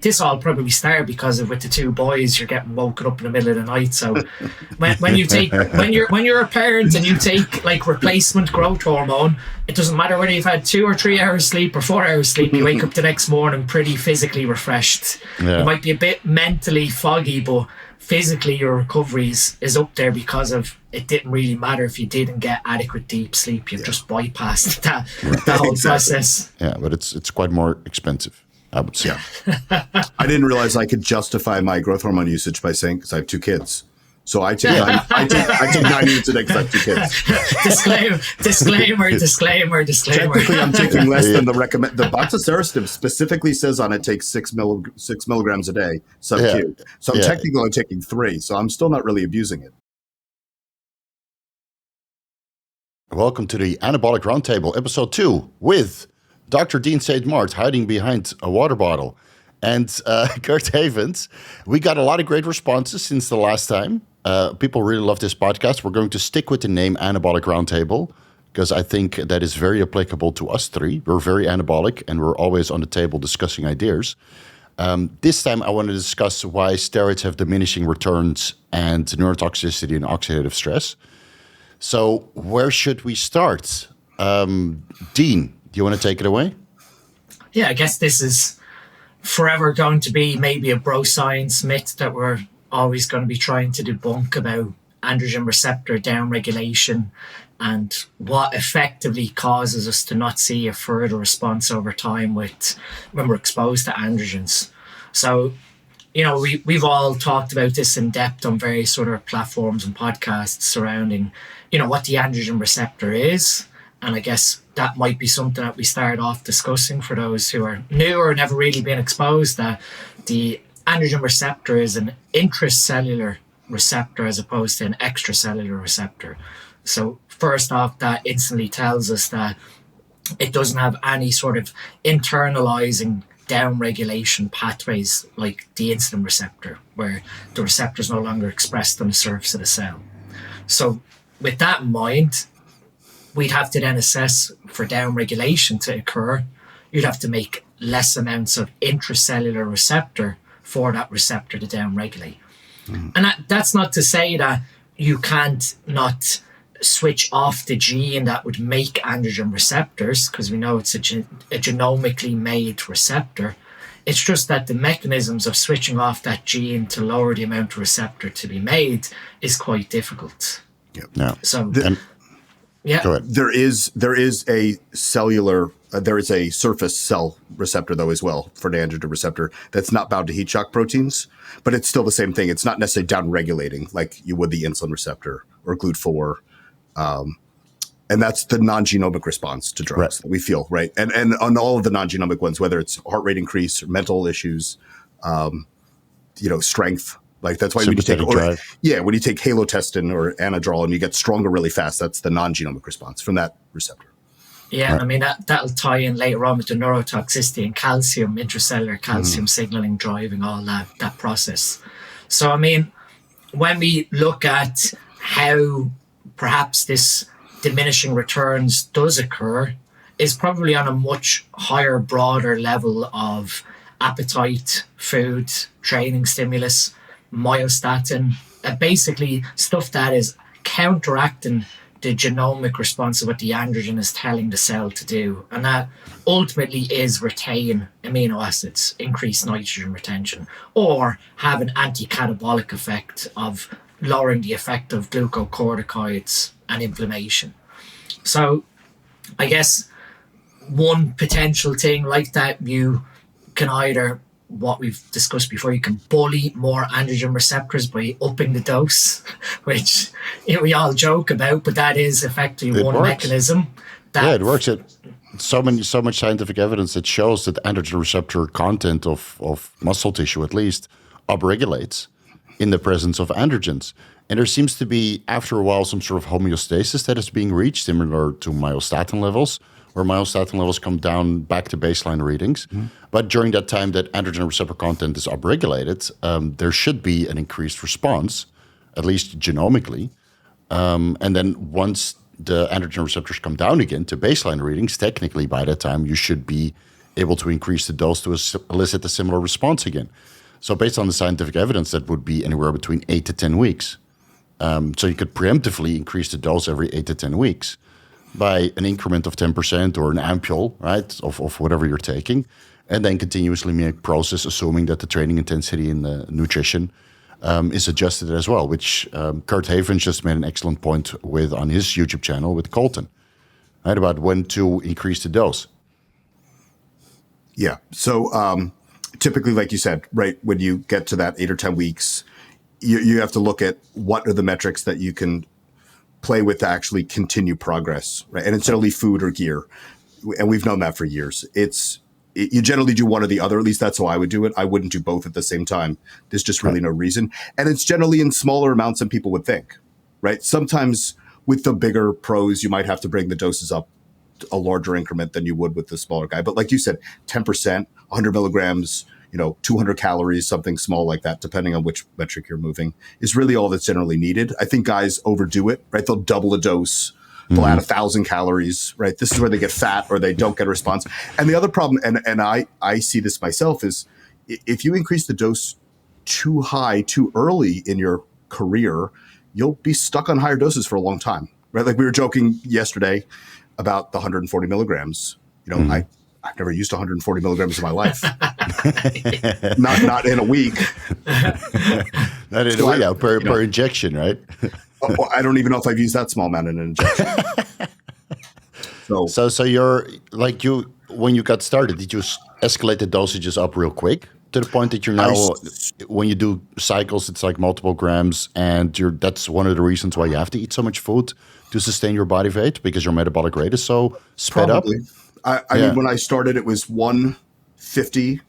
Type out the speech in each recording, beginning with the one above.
this all probably started because of with the two boys, you're getting woken up in the middle of the night. So when you're a parent and you take like replacement growth hormone, it doesn't matter whether you've had 2 or 3 hours sleep or 4 hours sleep, you wake up the next morning pretty physically refreshed. You might be a bit mentally foggy, but physically your recovery is up there because of it didn't really matter if you didn't get adequate deep sleep. You've just bypassed that whole process. Yeah, but it's quite more expensive, I would say. I didn't realize I could justify my growth hormone usage by saying, because I have 2 kids. So I take 9 units a day because I have 2 kids. Disclaimer. Technically, I'm taking less than the recommend. The box of Serostim specifically says on it takes 6 milligrams a day sub-Q. So I'm technically only taking 3. So I'm still not really abusing it. Welcome to the Anabolic Roundtable, episode 2, with Dr. Dean St. Mart hiding behind a water bottle. And Kurt Havens. We got a lot of great responses since the last time. People really love this podcast. We're going to stick with the name Anabolic Roundtable because I think that is very applicable to us 3. We're very anabolic and we're always on the table discussing ideas. This time I want to discuss why steroids have diminishing returns and neurotoxicity and oxidative stress. So where should we start? Dean, do you want to take it away? Yeah, I guess this is forever going to be maybe a bro science myth that we're always going to be trying to debunk about androgen receptor downregulation and what effectively causes us to not see a further response over time when we're exposed to androgens. So, we've all talked about this in depth on various sort of platforms and podcasts surrounding, what the androgen receptor is. And I guess that might be something that we start off discussing for those who are new or never really been exposed, that the androgen receptor is an intracellular receptor as opposed to an extracellular receptor. So first off, that instantly tells us that it doesn't have any sort of internalizing downregulation pathways like the insulin receptor, where the receptor is no longer expressed on the surface of the cell. So with that in mind, we'd have to then assess for downregulation to occur, you'd have to make less amounts of intracellular receptor for that receptor to downregulate. And that's not to say that you can't not switch off the gene that would make androgen receptors, because we know it's a genomically made receptor. It's just that the mechanisms of switching off that gene to lower the amount of receptor to be made is quite difficult. So go ahead. There is a cellular, there is a surface cell receptor though as well for the androgen receptor that's not bound to heat shock proteins, but it's still the same thing. It's not necessarily downregulating like you would the insulin receptor or GLUT4. And that's the non-genomic response to drugs that we feel, right? And on all of the non-genomic ones, whether it's heart rate increase or mental issues, strength. Like that's why when you take halotestin or anadrol and you get stronger really fast, that's the non-genomic response from that receptor. Yeah, I mean, that'll tie in later on with the neurotoxicity and calcium, intracellular calcium signaling driving all that process. So, I mean, when we look at how perhaps this diminishing returns does occur, is probably on a much higher, broader level of appetite, food, training stimulus, myostatin, basically stuff that is counteracting the genomic response of what the androgen is telling the cell to do. And that ultimately is retain amino acids, increase nitrogen retention, or have an anti-catabolic effect of lowering the effect of glucocorticoids and inflammation. So I guess one potential thing like that, you can either, what we've discussed before, you can bully more androgen receptors by upping the dose, which we all joke about, but that is effectively one mechanism. It works. So much scientific evidence that shows that androgen receptor content of muscle tissue, at least, upregulates in the presence of androgens. And there seems to be, after a while, some sort of homeostasis that is being reached, similar to myostatin levels, where myostatin levels come down back to baseline readings. But during that time that androgen receptor content is upregulated, there should be an increased response, at least genomically. And then once the androgen receptors come down again to baseline readings, technically by that time you should be able to increase the dose to elicit a similar response again. So based on the scientific evidence, that would be anywhere between 8 to 10 weeks. So you could preemptively increase the dose every 8 to 10 weeks by an increment of 10% or an ampule, right, of whatever you're taking, and then continuously make progress, assuming that the training intensity and the nutrition is adjusted as well, which Kurt Havens just made an excellent point with on his YouTube channel with Colton, right, about when to increase the dose. Yeah. So typically, like you said, right, when you get to that 8 or 10 weeks, you have to look at what are the metrics that you can play with to actually continue progress, right? And it's generally food or gear. And we've known that for years. You generally do one or the other. At least that's how I would do it. I wouldn't do both at the same time. There's just really no reason. And it's generally in smaller amounts than people would think, right? Sometimes with the bigger pros, you might have to bring the doses up a larger increment than you would with the smaller guy. But like you said, 10%, 100 milligrams, 200 calories, something small like that, depending on which metric you're moving, is really all that's generally needed. I think guys overdo it, right? They'll double a dose. They'll add 1,000 calories, right? This is where they get fat or they don't get a response. And the other problem, and I see this myself, is if you increase the dose too high, too early in your career, you'll be stuck on higher doses for a long time, right? Like we were joking yesterday about the 140 milligrams. I've never used 140 milligrams in my life. not in a week. Not in a week, per injection, right? I don't even know if I've used that small amount in an injection. So you're like when you got started, did you escalate the dosages up real quick to the point that you're now, when you do cycles, it's like multiple grams, and that's one of the reasons why you have to eat so much food to sustain your body weight, because your metabolic rate is so sped up? I mean, when I started, it was 150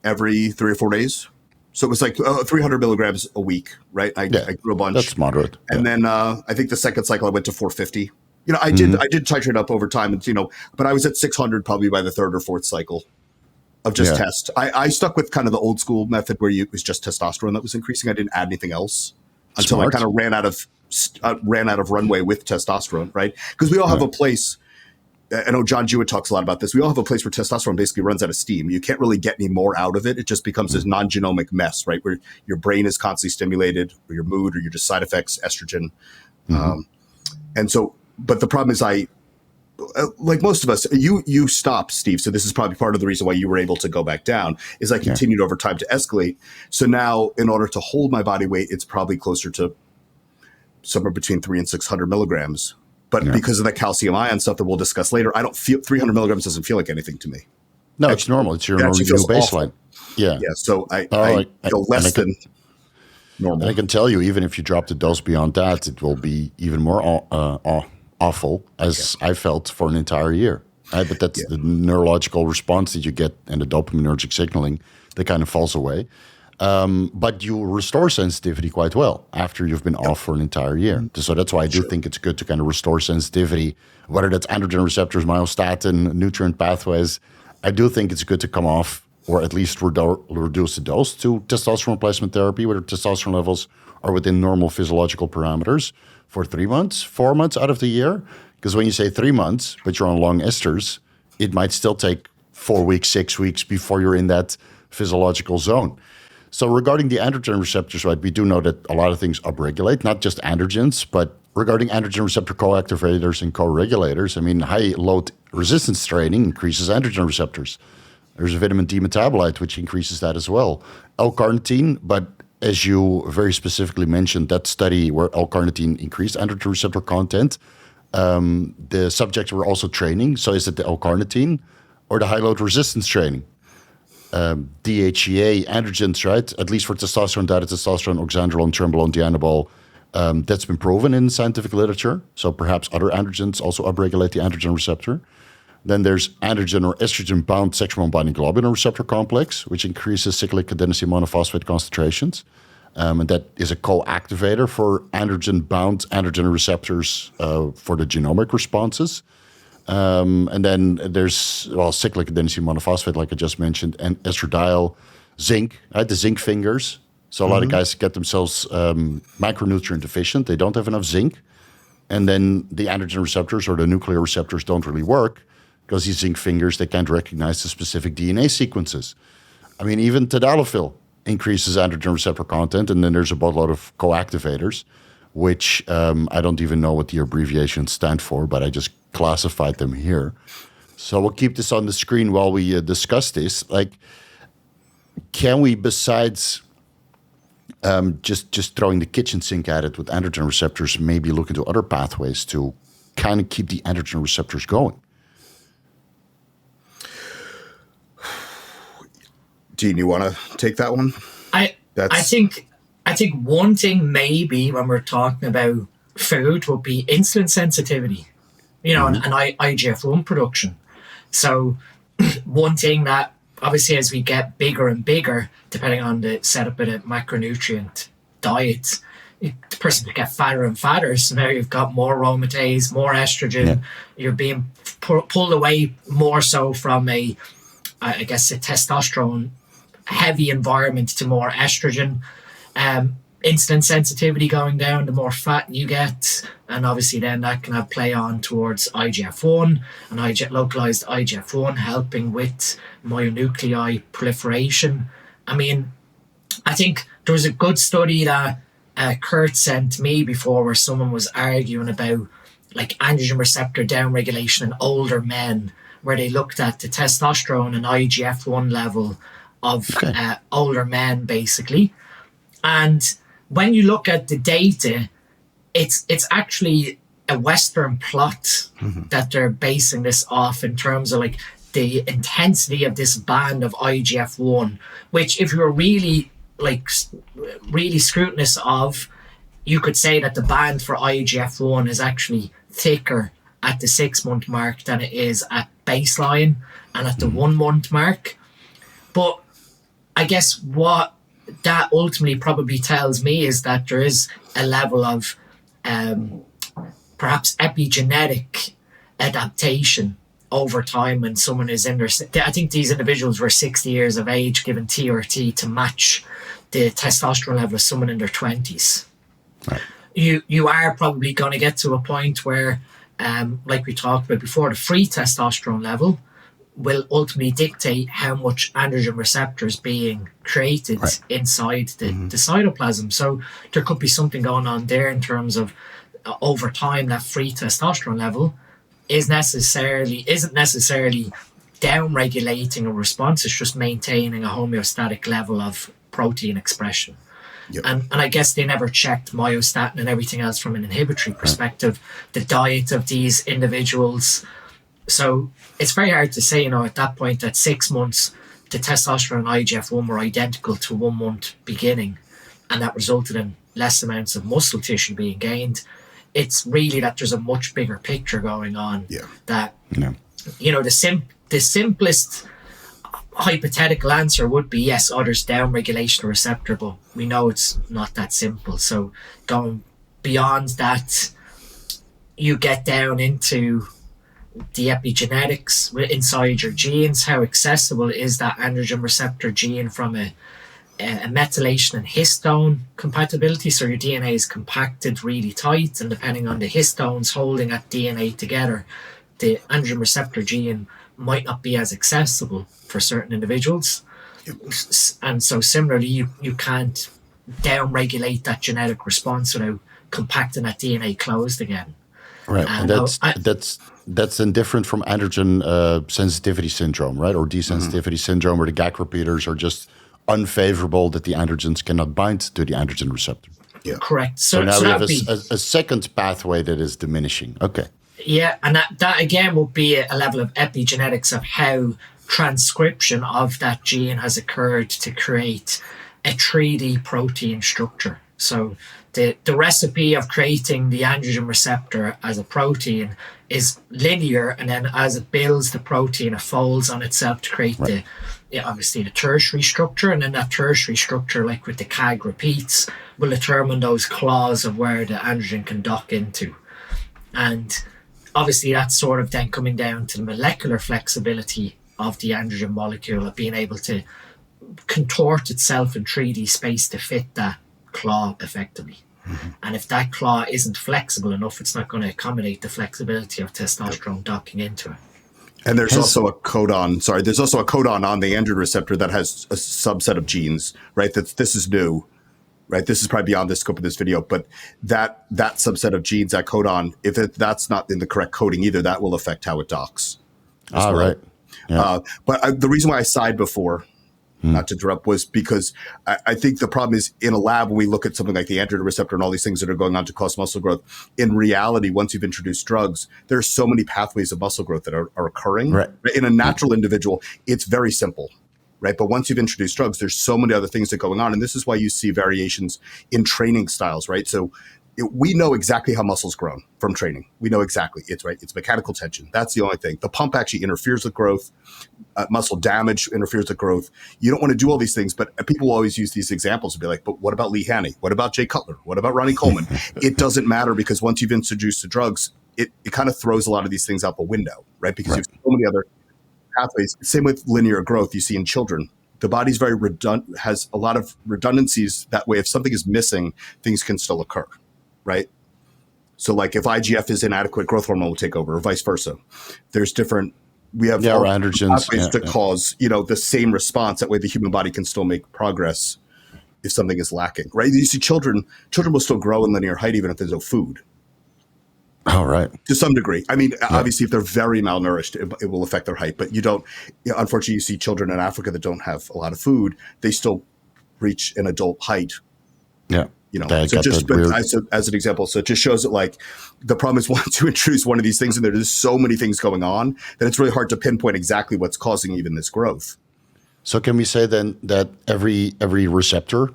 every 3 or 4 days. So it was like 300 milligrams a week, right? I grew a bunch. That's moderate. And then I think the second cycle I went to 450. I did titrate up over time, and but I was at 600 probably by the third or fourth cycle of just test. I stuck with kind of the old school method where it was just testosterone that was increasing. I didn't add anything else until I kind of ran out of runway with testosterone, right? Because we all have a place. I know John Jewett talks a lot about this. We all have a place where testosterone basically runs out of steam. You can't really get any more out of it. It just becomes this non-genomic mess, right? Where your brain is constantly stimulated, or your mood, or your just side effects, estrogen. And so, but the problem is like most of us, you stopped, Steve. So this is probably part of the reason why you were able to go back down, is I continued over time to escalate. So now in order to hold my body weight, it's probably closer to somewhere between 300 and 600 milligrams. But because of the calcium ion stuff that we'll discuss later, I don't feel 300 milligrams doesn't feel like anything to me. No, it's normal. It's your normal baseline. Yeah. Yeah. So I feel less than normal. And I can tell you, even if you drop the dose beyond that, it will be even more awful, as I felt for an entire year. Right? But that's the neurological response that you get, and the dopaminergic signaling that kind of falls away. But you restore sensitivity quite well after you've been off for an entire year. So that's why I do think it's good to kind of restore sensitivity, whether that's androgen receptors, myostatin, nutrient pathways. I do think it's good to come off, or at least reduce the dose to testosterone replacement therapy, whether testosterone levels are within normal physiological parameters, for 3 months, 4 months out of the year. Because when you say 3 months, but you're on long esters, it might still take 4 weeks, 6 weeks before you're in that physiological zone. So regarding the androgen receptors, right, we do know that a lot of things upregulate, not just androgens, but regarding androgen receptor co-activators and co-regulators, I mean, high load resistance training increases androgen receptors. There's a vitamin D metabolite, which increases that as well. L-carnitine, but as you very specifically mentioned, that study where L-carnitine increased androgen receptor content, the subjects were also training. So is it the L-carnitine or the high load resistance training? DHEA, androgens, right? At least for testosterone, testosterone, oxandrolone, trenbolone, dianabol, that's been proven in scientific literature. So perhaps other androgens also upregulate the androgen receptor. Then there's androgen or estrogen-bound sexual binding globulin receptor complex, which increases cyclic adenosine monophosphate concentrations. And that is a co-activator for androgen-bound androgen receptors for the genomic responses. And then there's, cyclic adenosine monophosphate, like I just mentioned, and estradiol, zinc, right? The zinc fingers. So a lot of guys get themselves micronutrient deficient. They don't have enough zinc. And then the androgen receptors or the nuclear receptors don't really work. because using fingers, they can't recognize the specific DNA sequences. I mean, even tadalafil increases androgen receptor content, and then there's a boatload of coactivators, which I don't even know what the abbreviations stand for, but I just classified them here. So we'll keep this on the screen while we discuss this. Like, can we, besides just throwing the kitchen sink at it with androgen receptors, maybe look into other pathways to kind of keep the androgen receptors going? Dean, you want to take that one? I think one thing maybe when we're talking about food would be insulin sensitivity, and IGF-1 production. So one thing that obviously as we get bigger and bigger, depending on the setup of the macronutrient diet, the person will get fatter and fatter. So now you've got more aromatase, more estrogen. You're being pulled away more so from a testosterone heavy environment to more estrogen. Insulin sensitivity going down, the more fat you get, and obviously then that can have play on towards IGF-1 and localized IGF-1 helping with myonuclei proliferation. I mean, I think there was a good study that Kurt sent me before where someone was arguing about like androgen receptor downregulation in older men, where they looked at the testosterone and IGF-1 level of older men basically. And when you look at the data, it's actually a Western plot that they're basing this off in terms of like the intensity of this band of IGF-1, which if you're really scrutinous of, you could say that the band for IGF-1 is actually thicker at the 6-month mark than it is at baseline and at the 1 month mark. But I guess what that ultimately probably tells me is that there is a level of perhaps epigenetic adaptation over time when someone is in their... I think these individuals were 60 years of age given TRT to match the testosterone level of someone in their 20s. Right. You are probably going to get to a point where, like we talked about before, the free testosterone level will ultimately dictate how much androgen receptors being created inside the cytoplasm. So there could be something going on there in terms of over time that free testosterone level isn't necessarily down-regulating a response. It's just maintaining a homeostatic level of protein expression. Yep. And I guess they never checked myostatin and everything else from an inhibitory perspective, the diet of these individuals. So it's very hard to say, at that point, at 6 months, the testosterone and IGF-1 were identical to 1 month beginning, and that resulted in less amounts of muscle tissue being gained. It's really that there's a much bigger picture going on. Yeah. That, the simplest hypothetical answer would be, yes, there's downregulation of receptor, but we know it's not that simple. So going beyond that, you get down into the epigenetics inside your genes. How accessible is that androgen receptor gene from a methylation and histone compatibility? So your DNA is compacted really tight, and depending on the histones holding that DNA together, the androgen receptor gene might not be as accessible for certain individuals. Yep. And so similarly, you can't downregulate that genetic response without compacting that DNA closed again. Right, and that's then different from androgen sensitivity syndrome, right? Or desensitivity syndrome, where the GAC repeaters are just unfavorable that the androgens cannot bind to the androgen receptor. Yeah, correct. So now we have a second pathway that is diminishing. Okay. Yeah, and that again will be a level of epigenetics of how transcription of that gene has occurred to create a 3D protein structure. So the recipe of creating the androgen receptor as a protein is linear, and then as it builds the protein, it folds on itself to create obviously the tertiary structure, and then that tertiary structure, like with the CAG repeats, will determine those claws of where the androgen can dock into. And obviously that's sort of then coming down to the molecular flexibility of the androgen molecule, of being able to contort itself in 3D space to fit that claw effectively. Mm-hmm. And if that claw isn't flexible enough, it's not going to accommodate the flexibility of testosterone docking into it. And there's also a codon. Sorry, there's also a codon on the androgen receptor that has a subset of genes, right? This is new, right? This is probably beyond the scope of this video, but that subset of genes, that codon, if that's not in the correct coding either, that will affect how it docks. Right. Yeah. But the reason why I sighed before, not to interrupt, was because I think the problem is in a lab, when we look at something like the androgen receptor and all these things that are going on to cause muscle growth, in reality, once you've introduced drugs, there's so many pathways of muscle growth that are occurring. Right. In a natural individual, it's very simple, right? But once you've introduced drugs, there's so many other things that are going on. And this is why you see variations in training styles, right? So we know exactly how muscles grow from training. We know exactly. It's right. It's mechanical tension. That's the only thing. The pump actually interferes with growth. Muscle damage interferes with growth. You don't want to do all these things, but people always use these examples and be like, but what about Lee Haney? What about Jay Cutler? What about Ronnie Coleman? It doesn't matter, because once you've introduced the drugs, it kind of throws a lot of these things out the window, right? Because you have so many other pathways. Same with linear growth you see in children. The body's very has a lot of redundancies. That way, if something is missing, things can still occur. Right? So like if IGF is inadequate, growth hormone will take over, or vice versa. There's different, we have androgens to cause, the same response. That way the human body can still make progress if something is lacking, right? You see children will still grow in linear height even if there's no food. All right. To some degree. I mean, obviously if they're very malnourished, it will affect their height, but you don't, unfortunately you see children in Africa that don't have a lot of food, they still reach an adult height. Yeah. So just as an example, so it just shows that like the problem is once you introduce one of these things and there's so many things going on that it's really hard to pinpoint exactly what's causing even this growth. So can we say then that every receptor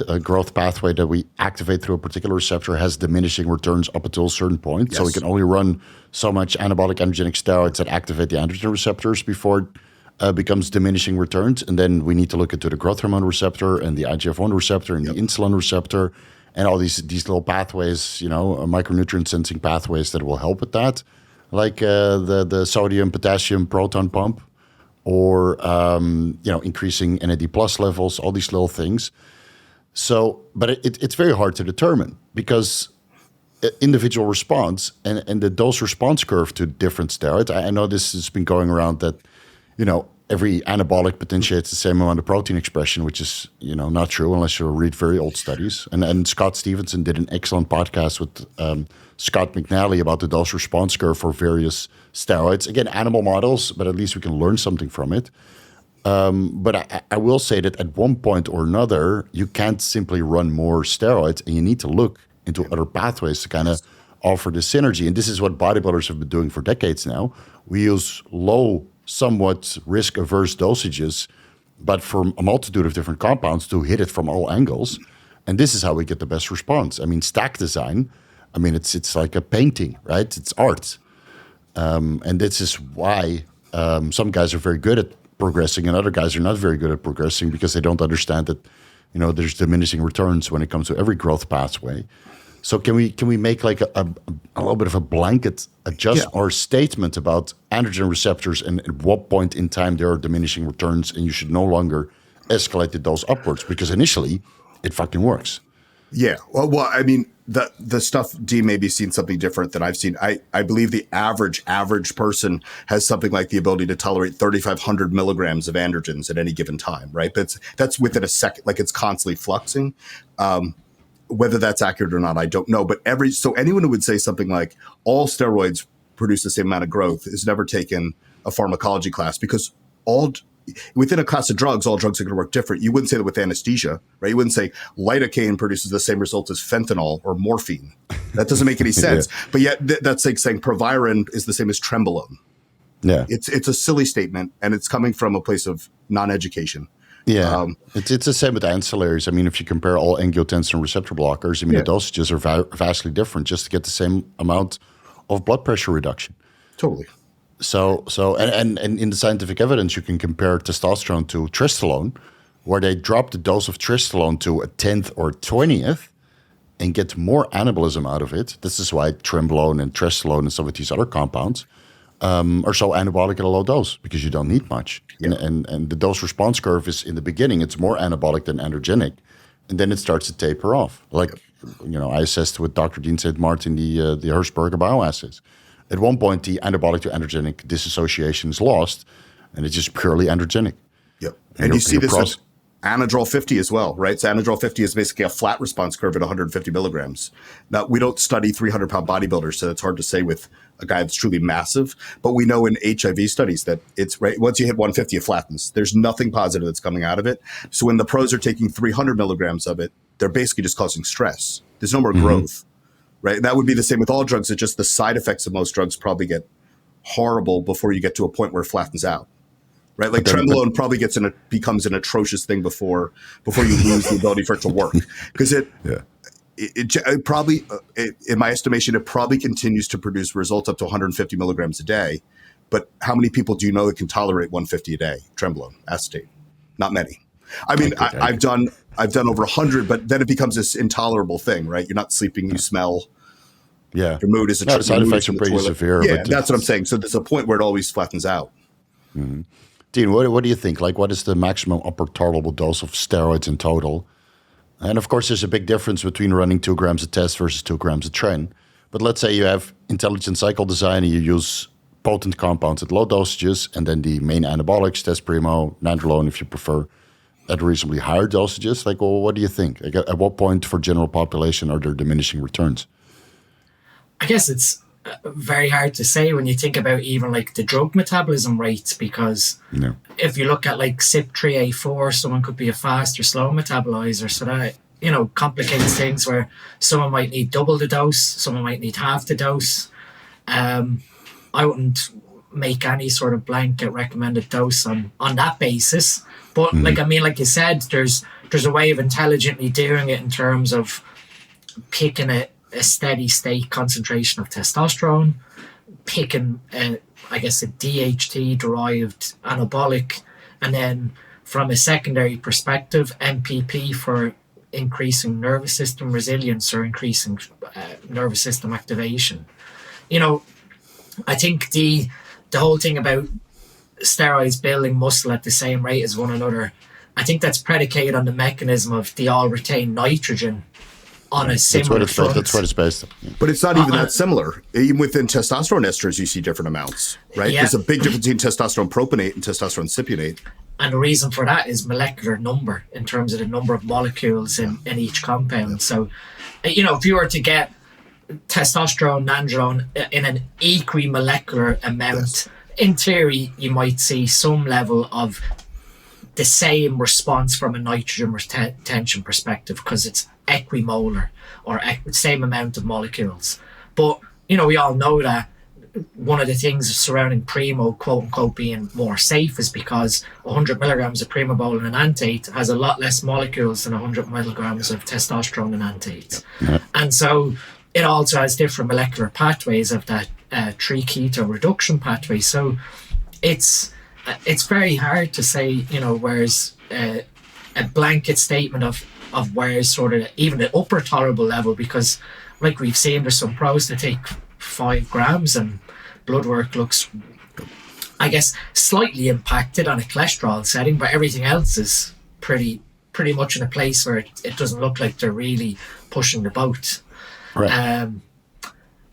a growth pathway that we activate through a particular receptor has diminishing returns up until a certain point? Yes. So we can only run so much anabolic androgenic steroids that activate the androgen receptors before it becomes diminishing returns. And then we need to look into the growth hormone receptor and the IGF-1 receptor and the insulin receptor and all these little pathways, micronutrient sensing pathways that will help with that, like the sodium, potassium, proton pump, or increasing NAD plus levels, all these little things. So, but it's very hard to determine because individual response and the dose response curve to different steroids. I know this has been going around that, every anabolic potentiates the same amount of protein expression, which is, not true unless you read very old studies. And Scott Stevenson did an excellent podcast with Scott McNally about the dose response curve for various steroids. Again, animal models, but at least we can learn something from it. But I will say that at one point or another, you can't simply run more steroids, and you need to look into other pathways to kind of offer the synergy. And this is what bodybuilders have been doing for decades now. We use low, somewhat risk-averse dosages, but from a multitude of different compounds to hit it from all angles. And this is how we get the best response. I mean, stack design, it's like a painting, right? It's art. And this is why some guys are very good at progressing and other guys are not very good at progressing because they don't understand that, there's diminishing returns when it comes to every growth pathway. So can we make like a little bit of a blanket or statement about androgen receptors and at what point in time there are diminishing returns and you should no longer escalate the dose upwards because initially it fucking works. Yeah. Well, the stuff D may be seen something different than I've seen. I believe the average person has something like the ability to tolerate 3,500 milligrams of androgens at any given time, right? But that's within a second, like it's constantly fluxing. Whether that's accurate or not, I don't know. But so anyone who would say something like all steroids produce the same amount of growth has never taken a pharmacology class, because within a class of drugs, all drugs are going to work different. You wouldn't say that with anesthesia, right? You wouldn't say lidocaine produces the same result as fentanyl or morphine. That doesn't make any sense. Yeah. But yet that's like saying Proviron is the same as Trenbolone. Yeah, it's a silly statement, and it's coming from a place of non-education. Yeah, it's the same with ancillaries. If you compare all angiotensin receptor blockers, the dosages are vastly different just to get the same amount of blood pressure reduction. Totally. So and in the scientific evidence, you can compare testosterone to tristolone, where they drop the dose of tristolone to a 10th or 20th and get more anabolism out of it. This is why trenbolone and tristolone and some of these other compounds are so anabolic at a low dose, because you don't need much. Yeah. And the dose response curve is in the beginning, it's more anabolic than androgenic. And then it starts to taper off. Like, I assessed with Dr. Dean St. Mart in the Hirschberger bioassays. at one point the anabolic to androgenic dissociation is lost, and it's just purely androgenic. Yep. And you see this with Anadrol 50 as well, right? So Anadrol 50 is basically a flat response curve at 150 milligrams. Now, we don't study 300-pound bodybuilders, so it's hard to say with a guy that's truly massive. But we know in HIV studies that it's right once you hit 150, it flattens. There's nothing positive that's coming out of it. So when the pros are taking 300 milligrams of it, they're basically just causing stress. There's no more growth, right? And that would be the same with all drugs. It's just the side effects of most drugs probably get horrible before you get to a point where it flattens out. Right, like Trenbolone probably becomes an atrocious thing before you lose the ability for it to work, because it probably, in my estimation, it probably continues to produce results up to 150 milligrams a day. But how many people do you know that can tolerate 150 a day? Trenbolone, acetate, not many. I mean, I've done over 100, but then it becomes this intolerable thing, right? You're not sleeping, you smell. Yeah, your mood is the side effects are pretty severe. Yeah, that's what I'm saying. So there's a point where it always flattens out. Mm-hmm. Dean, what do you think? Like, what is the maximum upper tolerable dose of steroids in total? And of course, there's a big difference between running 2 grams a test versus 2 grams a tren. But let's say you have intelligent cycle design and you use potent compounds at low dosages, and then the main anabolics, test primo, nandrolone, if you prefer, at reasonably higher dosages. Like, well, what do you think? Like, at what point for general population are there diminishing returns? I guess it's very hard to say when you think about even like the drug metabolism rates, because if you look at like CYP3A4, someone could be a fast or slow metabolizer, so that complicates things where someone might need double the dose, someone might need half the dose. I wouldn't make any sort of blanket recommended dose on that basis, but like you said, there's a way of intelligently doing it in terms of picking a steady state concentration of testosterone, picking a DHT derived anabolic, and then from a secondary perspective, MPP for increasing nervous system resilience or increasing nervous system activation. I think the whole thing about steroids building muscle at the same rate as one another, I think that's predicated on the mechanism of they all retain nitrogen on a similar front. That's what it's based on. But it's not even that similar. Even within testosterone esters, you see different amounts, right? Yeah. There's a big difference between testosterone propionate and testosterone cypionate. And the reason for that is molecular number in terms of the number of molecules in each compound. Yeah. So, if you were to get testosterone, nandrolone in an equimolecular amount, in theory, you might see some level of the same response from a nitrogen retention perspective because it's equimolar or same amount of molecules. But, we all know that one of the things surrounding primo, quote unquote, being more safe is because 100 milligrams of primobolan and antate has a lot less molecules than 100 milligrams of testosterone and antate. Yeah. And so it also has different molecular pathways of that 3-keto reduction pathway. So it's very hard to say, where's a blanket statement of where's sort of even the upper tolerable level, because like we've seen, there's some pros that take 5 grams and blood work looks, I guess, slightly impacted on a cholesterol setting, but everything else is pretty much in a place where it doesn't look like they're really pushing the boat. Right.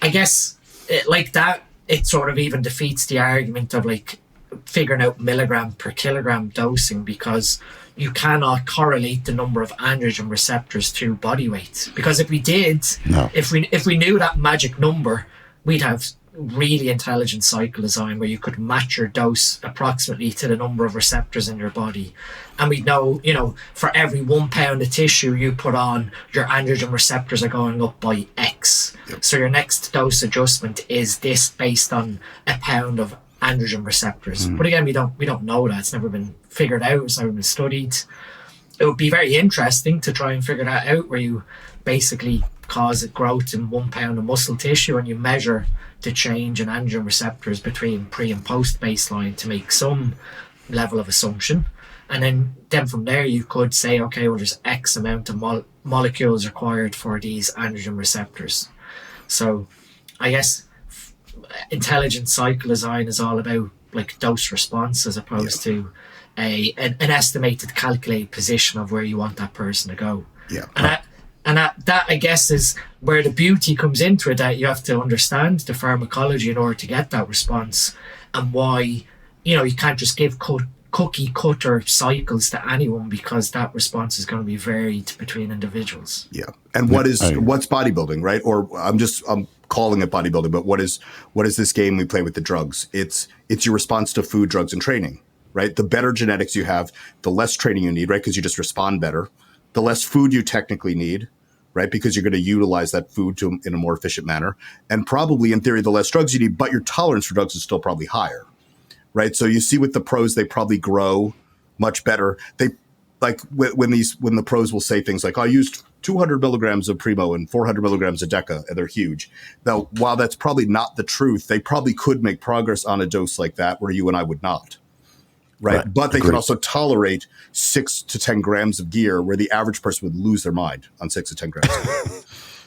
I guess it sort of even defeats the argument of like figuring out milligram per kilogram dosing, because you cannot correlate the number of androgen receptors to body weight. Because if we did, if we knew that magic number, we'd have really intelligent cycle design where you could match your dose approximately to the number of receptors in your body. And we'd know, for every 1 pound of tissue you put on, your androgen receptors are going up by X. Yep. So your next dose adjustment is this based on a pound of androgen receptors. But again, we don't know that. It's never been figured out. It's never been studied. It would be very interesting to try and figure that out, where you basically cause growth in 1 pound of muscle tissue and you measure the change in androgen receptors between pre and post baseline to make some level of assumption. And then from there you could say, okay, well, there's X amount of molecules required for these androgen receptors. So I guess intelligent cycle design is all about like dose response as opposed to an estimated calculated position of where you want that person to go. Yeah. And And that, I guess, is where the beauty comes into it, that you have to understand the pharmacology in order to get that response, and why, you can't just give cookie cutter cycles to anyone, because that response is going to be varied between individuals. Yeah. And what's bodybuilding, right? Or I'm calling it bodybuilding, but what is this game we play with the drugs? It's your response to food, drugs, and training, right? The better genetics you have, the less training you need, right? Because you just respond better. The less food you technically need, right? Because you're going to utilize that food in a more efficient manner. And probably, in theory, the less drugs you need, but your tolerance for drugs is still probably higher, right? So you see with the pros, they probably grow much better. They like when the pros will say things like, I used 200 milligrams of Primo and 400 milligrams of Deca, and they're huge. Now, while that's probably not the truth, they probably could make progress on a dose like that where you and I would not. Right. But they can also tolerate 6 to 10 grams of gear where the average person would lose their mind on 6 to 10 grams.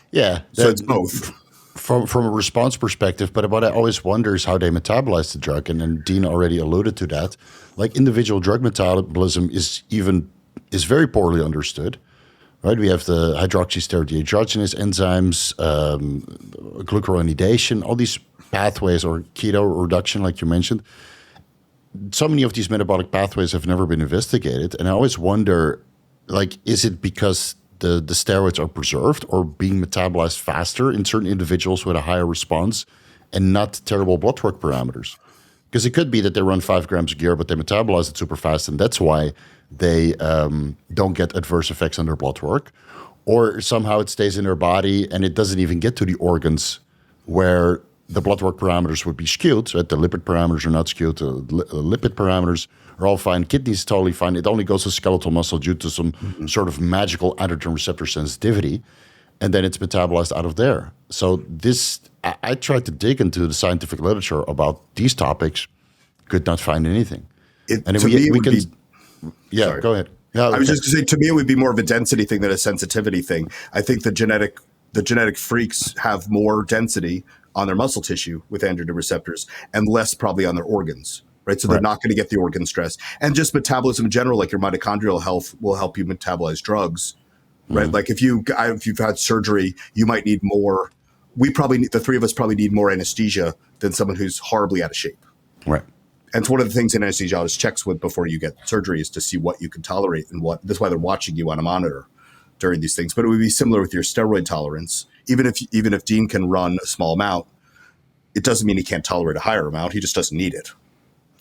Yeah. So it's both. From a response perspective, but what I always wonder is how they metabolize the drug. And Dean already alluded to that. Like, individual drug metabolism is very poorly understood. Right? We have the hydroxysteroid dehydrogenase enzymes, glucuronidation, all these pathways, or keto reduction, like you mentioned. So many of these metabolic pathways have never been investigated. And I always wonder, like, is it because the steroids are preserved or being metabolized faster in certain individuals with a higher response and not terrible blood work parameters? Because it could be that they run 5 grams of gear, but they metabolize it super fast, and that's why they don't get adverse effects on their blood work. Or somehow it stays in their body and it doesn't even get to the organs where the blood work parameters would be skewed. So the lipid parameters are not skewed. The lipid parameters are all fine. Kidneys totally fine. It only goes to skeletal muscle due to some sort of magical androgen receptor sensitivity. And then it's metabolized out of there. So I tried to dig into the scientific literature about these topics, could not find anything. Go ahead. Yeah, I was just going to say, to me, it would be more of a density thing than a sensitivity thing. I think the genetic freaks have more density on their muscle tissue with androgen receptors and less probably on their organs, right? So they're not going to get the organ stress. And just metabolism in general, like your mitochondrial health will help you metabolize drugs, right? Like if you've had surgery, you might need more. The three of us probably need more anesthesia than someone who's horribly out of shape. Right. And it's one of the things an anesthesiologist checks with before you get surgery is to see what you can tolerate and that's why they're watching you on a monitor during these things. But it would be similar with your steroid tolerance. Even if Dean can run a small amount, it doesn't mean he can't tolerate a higher amount. He just doesn't need it.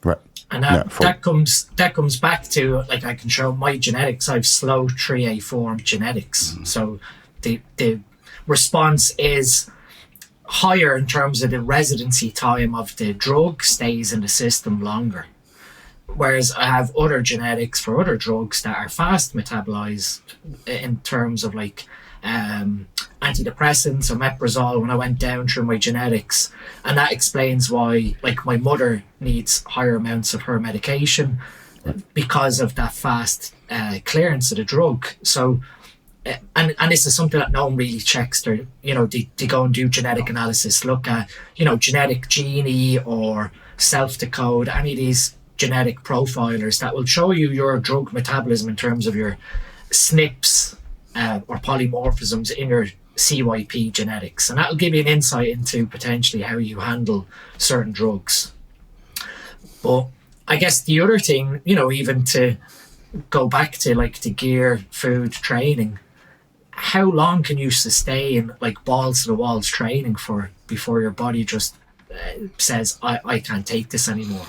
Right. And that comes back to, like, I can show my genetics. I've slow 3A form genetics. So the response is higher in terms of the residency time of the drug stays in the system longer. Whereas I have other genetics for other drugs that are fast metabolized in terms of, like, antidepressants or omeprazole when I went down through my genetics. And that explains why, like, my mother needs higher amounts of her medication because of that fast clearance of the drug. So, and this is something that no one really checks. They go and do genetic analysis, look at, genetic Genie or Self-Decode, any of these genetic profilers that will show you your drug metabolism in terms of your SNPs or polymorphisms in your CYP genetics. And that'll give you an insight into potentially how you handle certain drugs. But I guess the other thing, even to go back to, like, the gear, food, training, how long can you sustain, like, balls to the walls training for before your body just says, I can't take this anymore?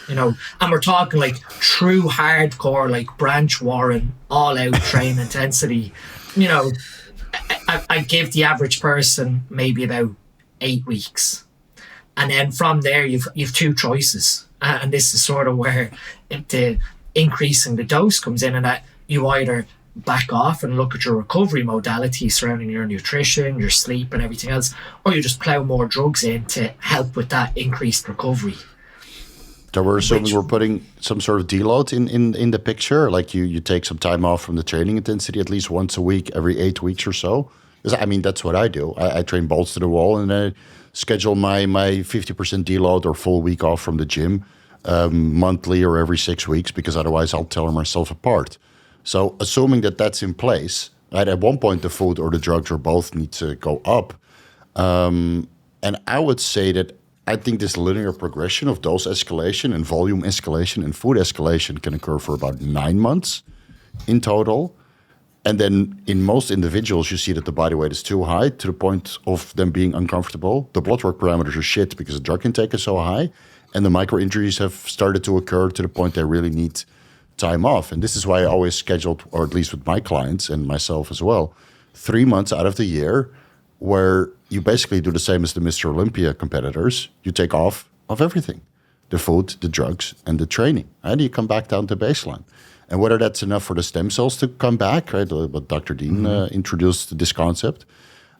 And we're talking, like, true hardcore, like, Branch Warren, all out train intensity. I give the average person maybe about 8 weeks. And then from there, you've two choices. And this is sort of where the increasing the dose comes in, and that you either back off and look at your recovery modality surrounding your nutrition, your sleep, and everything else, or you just plow more drugs in to help with that increased recovery. So we're assuming we're putting some sort of deload in the picture, like you take some time off from the training intensity at least once a week, every 8 weeks or so. Because, I mean, that's what I do. I train balls to the wall, and then I schedule my 50% deload or full week off from the gym monthly or every 6 weeks, because otherwise I'll tear myself apart. So assuming that that's in place, Right? At one point, the food or the drugs or both need to go up. And I would say that I think this linear progression of dose escalation and volume escalation and food escalation can occur for about 9 months in total. And then in most individuals, you see that the body weight is too high to the point of them being uncomfortable. The blood work parameters are shit because the drug intake is so high. And the micro-injuries have started to occur to the point they really need time off. And this is why I always scheduled, or at least with my clients and myself as well, 3 months out of the year where you basically do the same as the Mr. Olympia competitors. You take off of everything, the food, the drugs, and the training. And you come back down to baseline. And whether that's enough for the stem cells to come back, right? But Dr. Dean introduced this concept,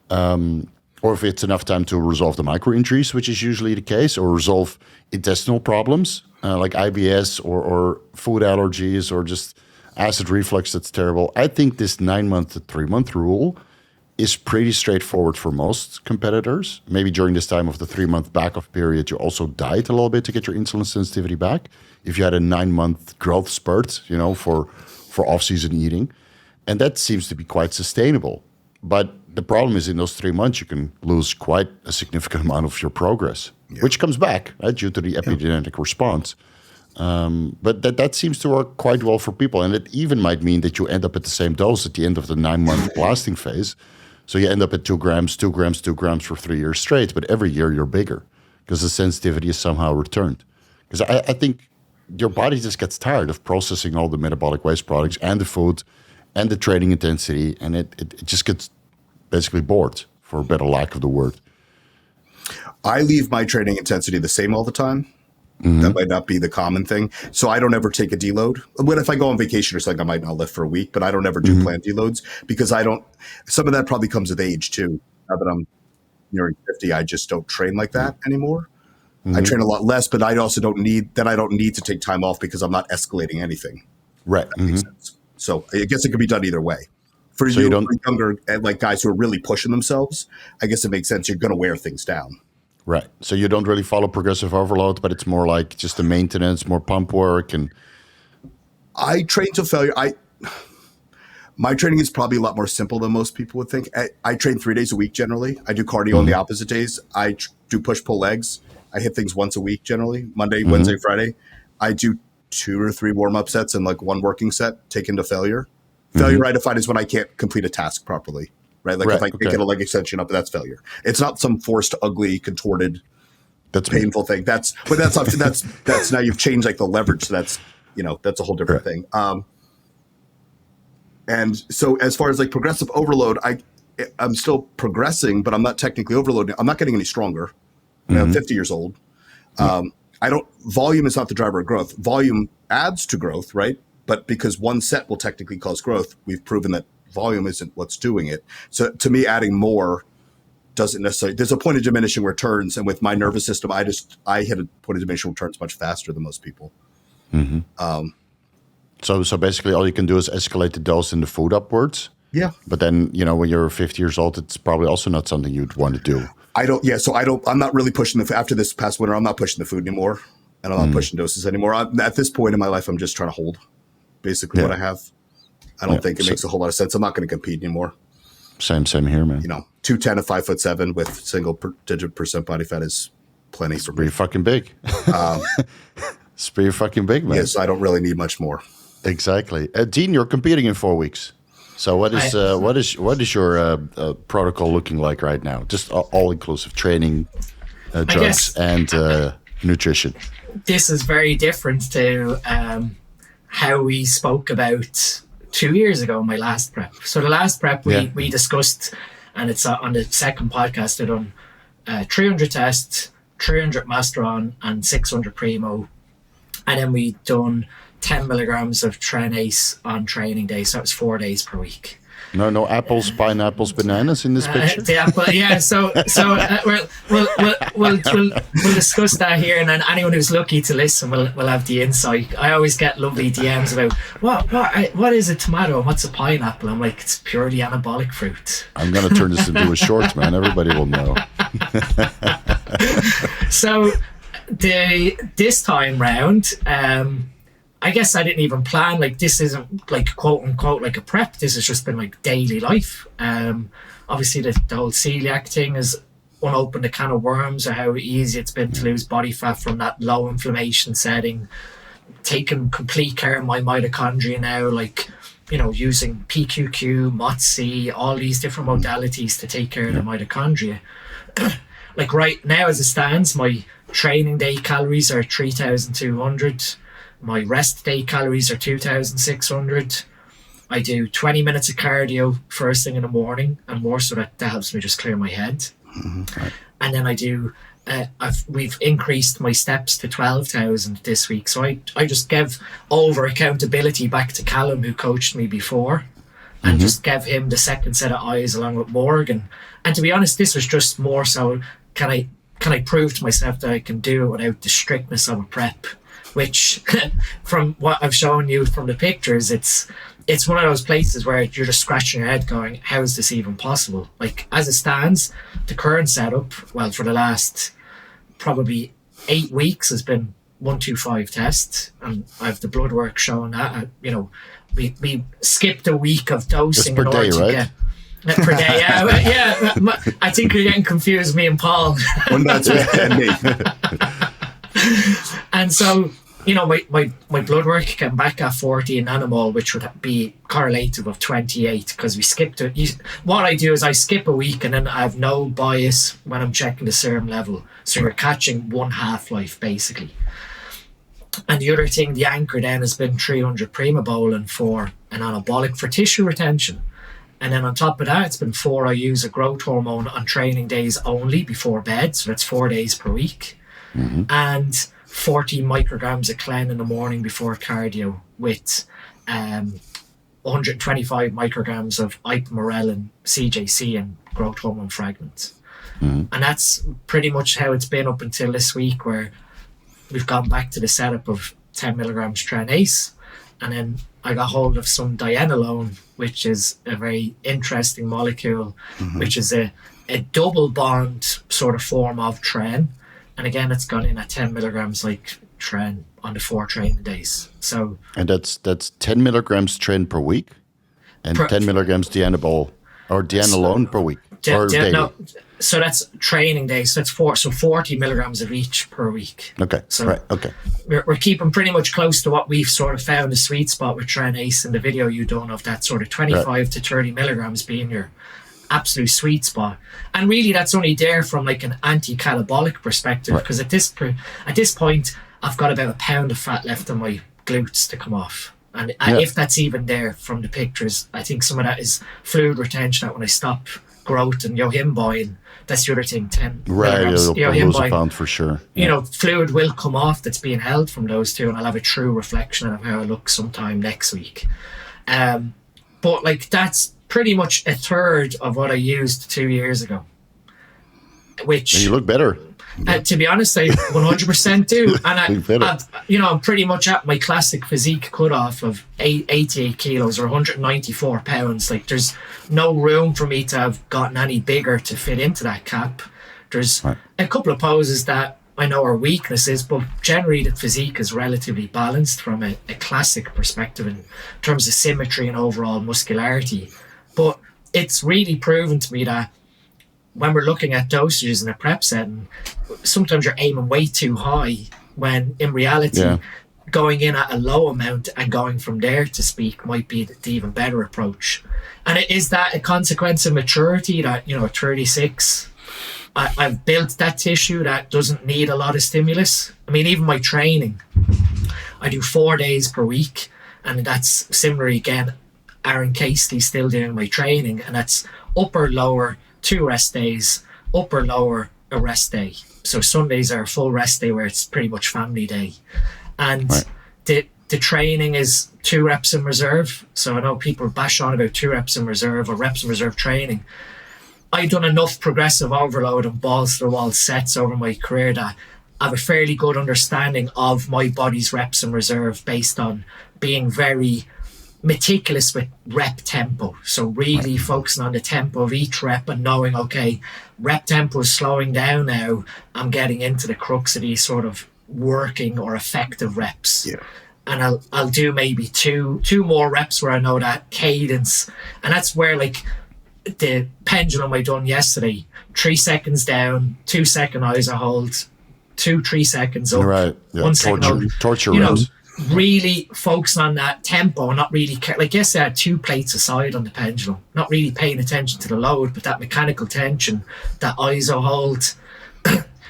or if it's enough time to resolve the micro-injuries, which is usually the case, or resolve intestinal problems like IBS or food allergies or just acid reflux that's terrible. I think this 9 month to 3 month rule is pretty straightforward for most competitors. Maybe during this time of the 3 month back-off period, you also diet a little bit to get your insulin sensitivity back. If you had a 9 month growth spurt, for off-season eating, and that seems to be quite sustainable. But the problem is in those 3 months, you can lose quite a significant amount of your progress, which comes back, right, due to the epigenetic response. But that seems to work quite well for people. And it even might mean that you end up at the same dose at the end of the 9 month blasting phase. So you end up at 2 grams, 2 grams, 2 grams for 3 years straight. But every year you're bigger because the sensitivity is somehow returned. Because I think your body just gets tired of processing all the metabolic waste products and the food and the training intensity. And it just gets basically bored, for a better lack of the word. I leave my training intensity the same all the time. That might not be the common thing. So I don't ever take a deload. But if I go on vacation or something, I might not lift for a week, but I don't ever do planned deloads because some of that probably comes with age too. Now that I'm nearing 50, I just don't train like that anymore. I train a lot less, but I also don't need to take time off because I'm not escalating anything. Right. That makes sense. So I guess it could be done either way. For you younger, like guys who are really pushing themselves, I guess it makes sense. You're going to wear things down. Right. So you don't really follow progressive overload, but it's more like just the maintenance, more pump work. And I train to failure. My training is probably a lot more simple than most people would think. I train 3 days a week generally. I do cardio on the opposite days. I do push-pull legs. I hit things once a week generally, Monday, Wednesday, Friday. I do 2 or 3 warm-up sets and like 1 working set taken to failure. Failure I define is when I can't complete a task properly. Right, like if I can't get a leg extension up, that's failure. It's not some forced, ugly, contorted, painful thing. That's now you've changed like the leverage. So that's a whole different thing. And so as far as like progressive overload, I'm still progressing, but I'm not technically overloading. I'm not getting any stronger. I'm 50 years old. Volume is not the driver of growth. Volume adds to growth, right? But because one set will technically cause growth, we've proven that volume isn't what's doing it. So to me, adding more doesn't necessarily, there's a point of diminishing returns. And with my nervous system, I hit a point of diminishing returns much faster than most people. So basically all you can do is escalate the dose in the food upwards. Yeah. But then, when you're 50 years old, it's probably also not something you'd want to do. I'm not really pushing after this past winter, I'm not pushing the food anymore. And I'm not pushing doses anymore. At this point in my life, I'm just trying to hold basically what I have. I don't think it makes a whole lot of sense. I'm not going to compete anymore. Same here, man. 210 to 5'7" with single-digit % body fat is plenty for me. Pretty fucking big. It's pretty fucking big, man. Yes, I don't really need much more. Exactly. Dean, you're competing in 4 weeks. So what is your protocol looking like right now? Just all-inclusive training, drugs, and nutrition. This is very different to how we spoke about 2 years ago in my last prep. So the last prep we discussed, and it's on the second podcast, I done 300 tests, 300 Masteron, and 600 Primo. And then we done 10 milligrams of Trenase on training day. So it's 4 days per week. No apples, pineapples, bananas in this picture. So we'll discuss that here, and then anyone who's lucky to listen will have the insight. I always get lovely DMs about what is a tomato and what's a pineapple. I'm like, it's purely anabolic fruit. I'm gonna turn this into a short, man. Everybody will know. So this time round, I guess I didn't even plan, like, this isn't like quote unquote like a prep. This has just been like daily life. Obviously the whole celiac thing has unopened a can of worms, or how easy it's been to lose body fat from that low inflammation setting. Taking complete care of my mitochondria now, like, you know, using PQQ, MOTS-C, all these different modalities to take care of the mitochondria. Like right now as it stands, my training day calories are 3,200. My rest day calories are 2,600. I do 20 minutes of cardio first thing in the morning and more, so that helps me just clear my head. Right. And then I do, we've increased my steps to 12,000 this week. So I just gave over accountability back to Callum, who coached me before, and just gave him the second set of eyes along with Morgan. And to be honest, this was just more so, can I prove to myself that I can do it without the strictness of a prep, which from what I've shown you from the pictures, it's one of those places where you're just scratching your head going, how is this even possible? Like, as it stands, the current setup, well, for the last probably 8 weeks has been 125 tests, and I have the blood work showing that. You know, we skipped a week of dosing in order to get per day. Yeah, I think you're getting confused, me and Paul. Well, that's me. And so, you know, my blood work came back at 40 in nanomole, which would be correlative of 28, because we skipped it. What I do is I skip a week and then I have no bias when I'm checking the serum level. So you're catching one half-life, basically. And the other thing, the anchor then has been 300 primobolan for an anabolic for tissue retention. And then on top of that, it's been 4 IUs of growth hormone on training days only before bed. So that's 4 days per week. And 40 micrograms of Clen in the morning before cardio, with 125 micrograms of ipamorelin, CJC, and growth hormone fragments. And that's pretty much how it's been up until this week, where we've gone back to the setup of 10 milligrams tranase. And then I got hold of some dienalone, which is a very interesting molecule, which is a double bond sort of form of tren. And again, it's gone in at 10 milligrams like tren on the 4 training days. So, and that's 10 milligrams tren per week, and 10 milligrams dianabol or dianolone per week or daily. No, so that's training days. So that's 40 milligrams of each per week. Okay. So right. Okay. We're keeping pretty much close to what we've sort of found the sweet spot with tranase in the video you done, of that sort of 25 to 30 milligrams being your absolute sweet spot. And really that's only there from like an anti-catabolic perspective, because at this point I've got about a pound of fat left on my glutes to come off, and if that's even there from the pictures, I think some of that is fluid retention, that when I stop growth and yohimboin, that's the other thing, 10 milligrams lose a pound for sure. You know, fluid will come off that's being held from those two, and I'll have a true reflection of how I look sometime next week. But like, that's pretty much a third of what I used 2 years ago, which, and you look better. To be honest, I 100% do. And I'm pretty much at my classic physique cutoff of 88 kilos or 194 pounds. Like, there's no room for me to have gotten any bigger to fit into that cap. There's a couple of poses that I know are weaknesses, but generally the physique is relatively balanced from a classic perspective in terms of symmetry and overall muscularity. But it's really proven to me that when we're looking at dosages in a prep setting, sometimes you're aiming way too high, when in reality, going in at a low amount and going from there to speak might be the even better approach. And is that a consequence of maturity that, you know, at 36, I've built that tissue that doesn't need a lot of stimulus? I mean, even my training, I do 4 days per week, and that's similar again. Aaron Casey's still doing my training, and that's upper, lower, 2 rest days, upper, lower, a rest day. So Sundays are a full rest day where it's pretty much family day. And the training is 2 reps in reserve. So I know people bash on about 2 reps in reserve or reps in reserve training. I've done enough progressive overload and balls to the wall sets over my career that I have a fairly good understanding of my body's reps in reserve, based on being very meticulous with rep tempo. So really focusing on the tempo of each rep and knowing, okay, rep tempo is slowing down now. I'm getting into the crux of these sort of working or effective reps. and I'll do maybe two more reps where I know that cadence, and that's where like the pendulum I done yesterday, 3 seconds down, 2 second iso hold, 2-3 seconds up, Right. Yeah. 1 second hold. Torture You know, reps. really focusing on that tempo, not really like yesterday I had 2 plates aside on the pendulum, not really paying attention to the load, but that mechanical tension, that iso hold,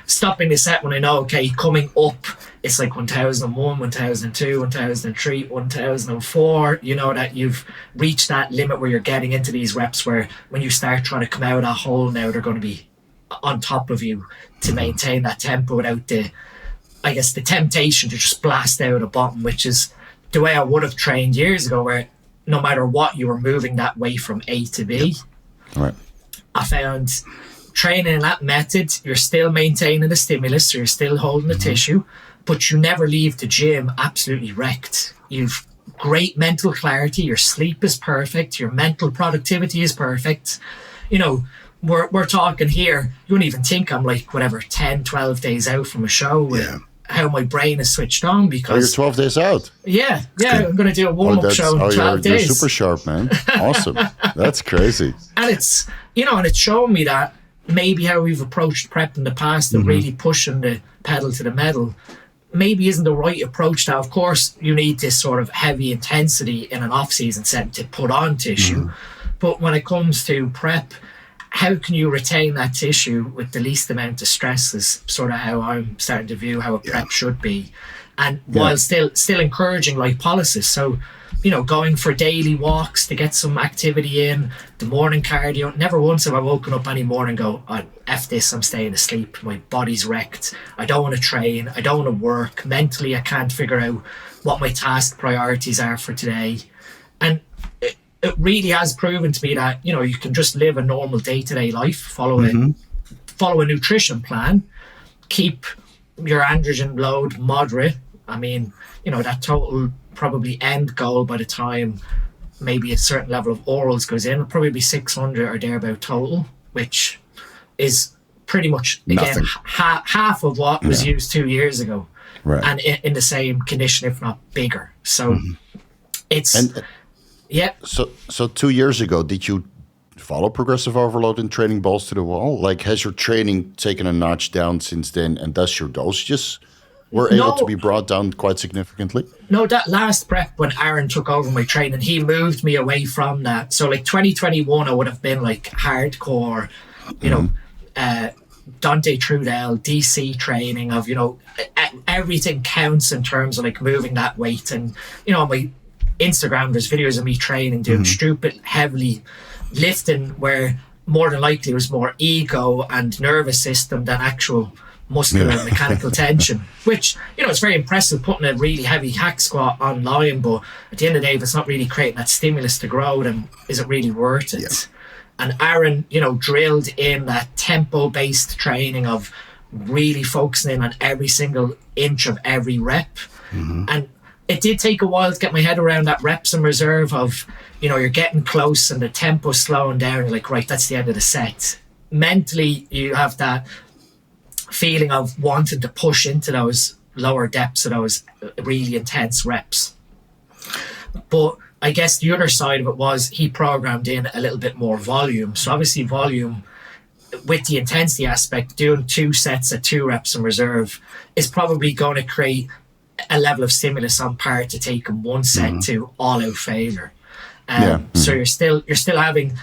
stopping the set when I know, okay, coming up, it's like 1001, 1002, 1003, 1004, you know, that you've reached that limit where you're getting into these reps where when you start trying to come out of that hole now, they're going to be on top of you to maintain that tempo without the temptation to just blast out the bottom, which is the way I would have trained years ago, where no matter what, you were moving that way from A to B. Right. I found training in that method, you're still maintaining the stimulus, so you're still holding the tissue, but you never leave the gym absolutely wrecked. You've great mental clarity, your sleep is perfect, your mental productivity is perfect. You know, we're talking here, you wouldn't even think I'm like, whatever, 10, 12 days out from a show with how my brain is switched on, because... Oh, you're 12 days out. Yeah, I'm going to do a warm-up show in 12 days. You're super sharp, man. Awesome. That's crazy. And it's, you know, and it's showing me that maybe how we've approached prep in the past and really pushing the pedal to the metal maybe isn't the right approach. Now, of course, you need this sort of heavy intensity in an off-season set to put on tissue. But when it comes to prep, how can you retain that tissue with the least amount of stress is sort of how I'm starting to view how a prep should be. And while still encouraging lipolysis. So, you know, going for daily walks to get some activity in, the morning cardio. Never once have I woken up any morning and go, oh, F this, I'm staying asleep. My body's wrecked. I don't want to train. I don't want to work. Mentally, I can't figure out what my task priorities are for today. And it really has proven to me that, you know, you can just live a normal day-to-day life, follow a nutrition plan, keep your androgen load moderate. I mean, you know, that total probably end goal by the time maybe a certain level of orals goes in will probably be 600 or thereabout total, which is pretty much, again, half of what was used 2 years ago. Right. And in the same condition, if not bigger. So it's... Yeah. So 2 years ago, did you follow progressive overload in training balls to the wall? Like, has your training taken a notch down since then, and thus your dosages were able to be brought down quite significantly? No, that last prep when Aaron took over my training, he moved me away from that. So like 2021, I would have been like hardcore, you know, Dante Trudel, DC training of, you know, everything counts in terms of like moving that weight. And, you know, my Instagram, there's videos of me training, doing stupid, heavily lifting, where more than likely it was more ego and nervous system than actual muscular and mechanical tension, which, you know, it's very impressive putting a really heavy hack squat online, but at the end of the day, if it's not really creating that stimulus to grow, then is it really worth it? And Aaron, you know, drilled in that tempo-based training of really focusing in on every single inch of every rep. And it did take a while to get my head around that reps in reserve of, you know, you're getting close and the tempo's slowing down. You're like, right, that's the end of the set. Mentally, you have that feeling of wanting to push into those lower depths of those really intense reps. But I guess the other side of it was he programmed in a little bit more volume. So obviously volume with the intensity aspect, doing 2 sets at 2 reps in reserve is probably going to create a level of stimulus on par to taking 1 set to all out failure. So you're still having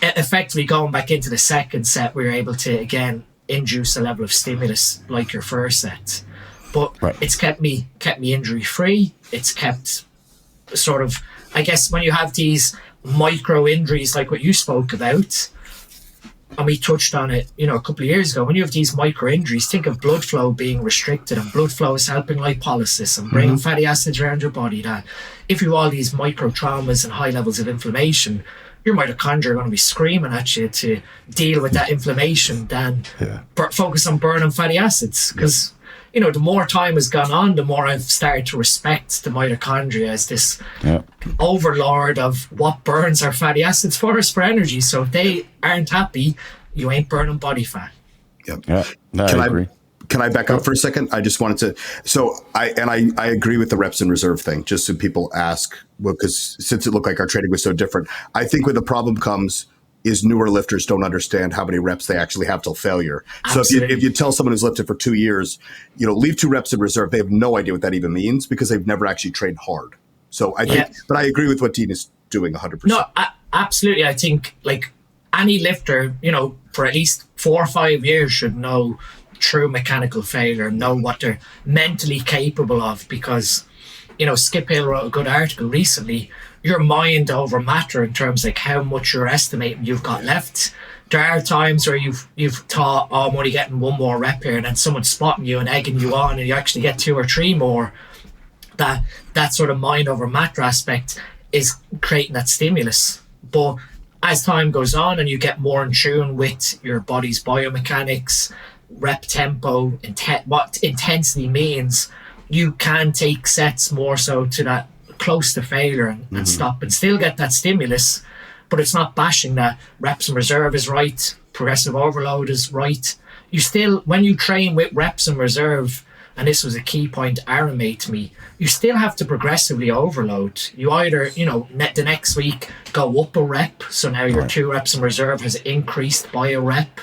effectively going back into the second set where you're able to again induce a level of stimulus like your first set. But it's kept me injury free. It's kept sort of, I guess, when you have these micro injuries like what you spoke about, and we touched on it, you know, a couple of years ago, when you have these micro injuries, think of blood flow being restricted, and blood flow is helping lipolysis and bringing fatty acids around your body. That if you have all these micro traumas and high levels of inflammation, your mitochondria are going to be screaming at you to deal with that inflammation than focus on burning fatty acids. Because, you know, the more time has gone on, the more I've started to respect the mitochondria as this overlord of what burns our fatty acids for us for energy. So if they aren't happy, you ain't burning body fat. No, I agree. Can I back up for a second? I just wanted to. So I agree with the reps in reserve thing. Just so people ask, well, because since it looked like our training was so different, I think where the problem comes is newer lifters don't understand how many reps they actually have till failure. Absolutely. So if you tell someone who's lifted for 2 years, leave 2 reps in reserve, they have no idea what that even means because they've never actually trained hard. So I think, but I agree with what Dean is doing 100%. No, absolutely. I think like any lifter, for at least 4 or 5 years should know true mechanical failure, know what they're mentally capable of, because Skip Hill wrote a good article recently. Your mind over matter in terms like how much you're estimating you've got left. There are times where you've thought, oh, I'm only getting 1 more rep here, and then someone's spotting you and egging you on, and you actually get 2 or 3 more. That sort of mind over matter aspect is creating that stimulus. But as time goes on and you get more in tune with your body's biomechanics, rep tempo, what intensity means, you can take sets more so to that close to failure and stop and still get that stimulus. But it's not bashing that reps in reserve is right, progressive overload is right. You still, when you train with reps in reserve, and this was a key point Aaron made to me, you still have to progressively overload. You either, the next week go up a rep, so now your 2 reps in reserve has increased by a rep,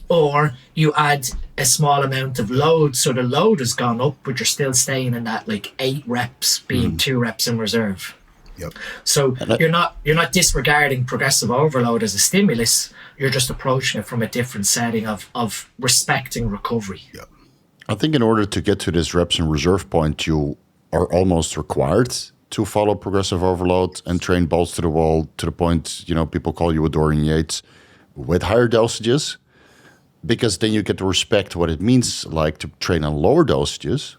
or you add a small amount of load, so the load has gone up, but you're still staying in that like 8 reps being 2 reps in reserve. Yep. So you're not disregarding progressive overload as a stimulus. You're just approaching it from a different setting of respecting recovery. Yep. I think in order to get to this reps in reserve point, you are almost required to follow progressive overload and train balls to the wall to the point, people call you a Dorian Yates, with higher dosages, because then you get to respect what it means like to train on lower dosages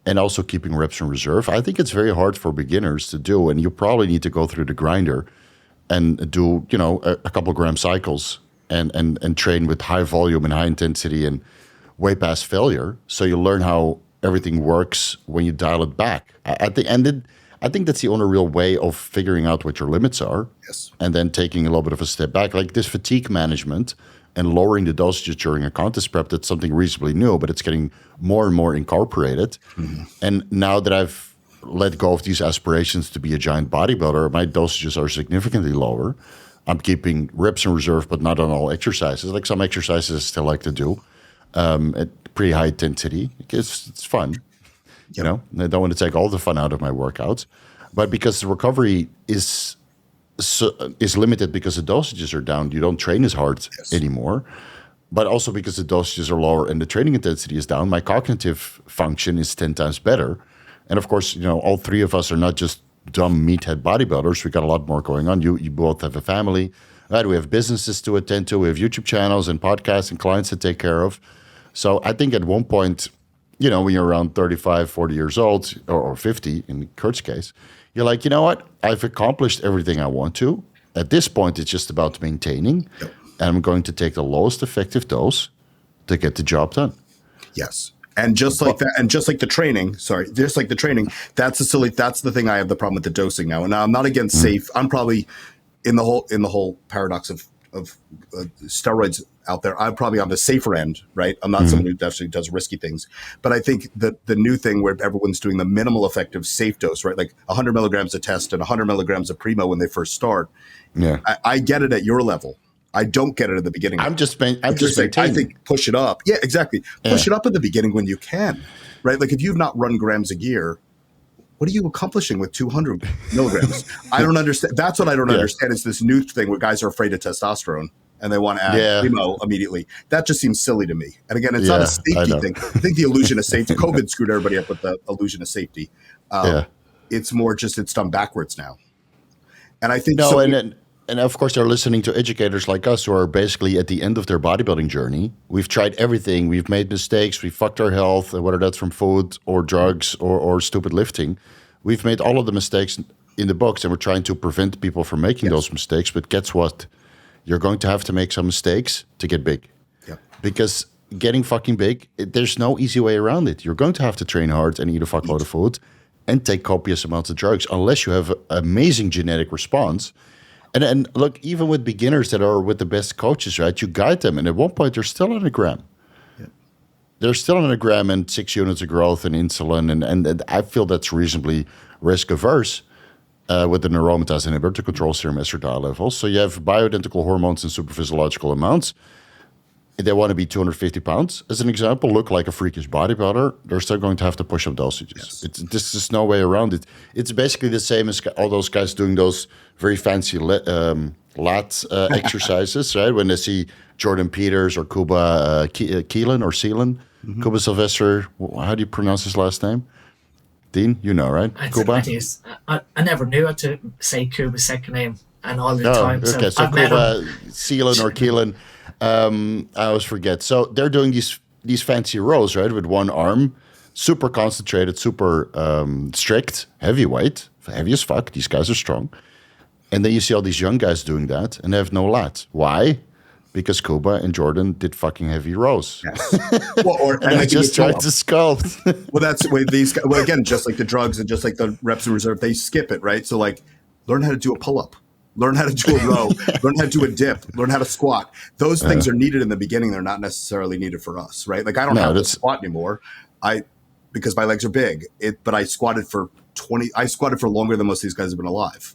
and also keeping reps in reserve. I think it's very hard for beginners to do, and you probably need to go through the grinder and do, a couple gram cycles and train with high volume and high intensity and way past failure, so you learn how everything works when you dial it back. I think that's the only real way of figuring out what your limits are. Yes. And then taking a little bit of a step back, like this fatigue management and lowering the dosages during a contest prep. That's something reasonably new, but it's getting more and more incorporated. And now that I've let go of these aspirations to be a giant bodybuilder, my dosages are significantly lower. I'm keeping reps in reserve, but not on all exercises. Like some exercises I still like to do at pretty high intensity. It's fun. I don't want to take all the fun out of my workouts, but because the recovery is limited because the dosages are down, you don't train as hard anymore. But also because the dosages are lower and the training intensity is down, my cognitive function is 10 times better. And of course, all 3 of us are not just dumb meathead bodybuilders. We got a lot more going on. You both have a family, right? We have businesses to attend to. We have YouTube channels and podcasts and clients to take care of. So I think at one point, when you're around 35, 40 years old, or 50 in Kurt's case, you're like, you know what? I've accomplished everything I want to. At this point, it's just about maintaining. Yep. And I'm going to take the lowest effective dose to get the job done. Yes. And just like that, and just like the training, that's the thing I have the problem with the dosing now. And I'm not against safe. I'm probably in the whole paradox of steroids out there. I'm probably on the safer end, right? I'm not someone who actually does risky things. But I think that the new thing where everyone's doing the minimal effective safe dose, right? Like 100 milligrams a test and 100 milligrams of Primo when they first start. Yeah. I get it at your level. I don't get it at the beginning. I'm just saying, I think push it up. Yeah, exactly. Push it up at the beginning when you can, right? Like if you've not run grams a year, what are you accomplishing with 200 milligrams? I don't understand. That's what I don't understand is this new thing where guys are afraid of testosterone and they want to add Primo immediately. That just seems silly to me. And again, it's not a safety thing. I think the illusion of safety, COVID screwed everybody up with the illusion of safety. It's more just it's done backwards now. And I think and of course, they're listening to educators like us who are basically at the end of their bodybuilding journey. We've tried everything. We've made mistakes. We've fucked our health, whether that's from food or drugs or stupid lifting. We've made all of the mistakes in the books, and we're trying to prevent people from making those mistakes. But guess what? You're going to have to make some mistakes to get big. Yeah. Because getting fucking big, there's no easy way around it. You're going to have to train hard and eat a fuckload of food and take copious amounts of drugs unless you have an amazing genetic response. And look, even with beginners that are with the best coaches, right, you guide them. And at one point, they're still on a gram. there's still an gram and 6 units of growth in insulin, and I feel that's reasonably risk averse with the aromatase inhibitor to control serum estradiol levels. So you have bioidentical hormones in superphysiological amounts. If they want to be 250 pounds, as an example, look like a freakish bodybuilder, they're still going to have to push up dosages. Yes. There's just no way around it. It's basically the same as all those guys doing those very fancy lat exercises, right? When they see Jordan Peters or Kuba Keelan, Kuba Sylvester, how do you pronounce his last name? Dean, you know, right? Kuba? I never knew how to say Kuba's second name, and all the time. Okay, so Kuba, Seelan or Keelan, I always forget. So they're doing these fancy rows, right, with one arm, super concentrated, super strict, heavyweight, heavy as fuck. These guys are strong. And then you see all these young guys doing that, and they have no lat. Why? Because Kuba and Jordan did fucking heavy rows. Yes. Well, and they just tried to sculpt. Well, that's the way these guys, well, again, just like the drugs and just like the reps in reserve, they skip it, right? So like, learn how to do a pull-up, learn how to do a row, learn how to do a dip, learn how to squat. Those things are needed in the beginning. They're not necessarily needed for us, right? Like I don't have to squat anymore. Because my legs are big, but I squatted for longer than most of these guys have been alive.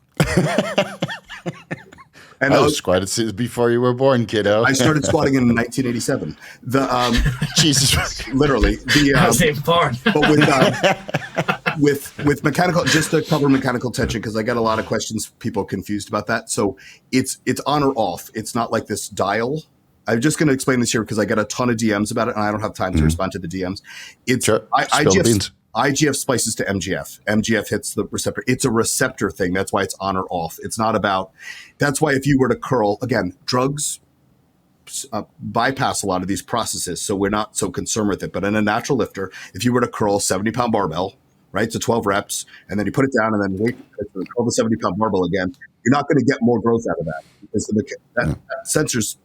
And I was squatted before you were born, kiddo. I started squatting in 1987. Jesus, literally. I was even born. But with mechanical, just to cover mechanical tension, because I get a lot of questions, people confused about that. So it's on or off. It's not like this dial. I'm just going to explain this here because I get a ton of DMs about it, and I don't have time to respond to the DMs. It's sure. IGF splices to MGF. MGF hits the receptor. It's a receptor thing. That's why it's on or off. It's not about. That's why if you were to curl, again, drugs bypass a lot of these processes, so we're not so concerned with it. But in a natural lifter, if you were to curl a 70-pound barbell, right, so 12 reps, and then you put it down and then wait to curl the 70-pound barbell again, you're not going to get more growth out of that because that sensor's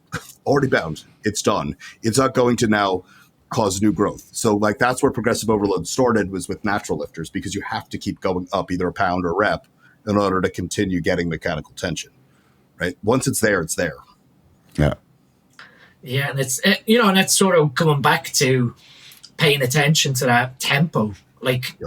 already bound. It's done. It's not going to now cause new growth. So like that's where progressive overload started, was with natural lifters, because you have to keep going up either a pound or a rep in order to continue getting mechanical tension, right? Once it's there, it's there. Yeah. Yeah. And it's, and that's sort of coming back to paying attention to that tempo. Like,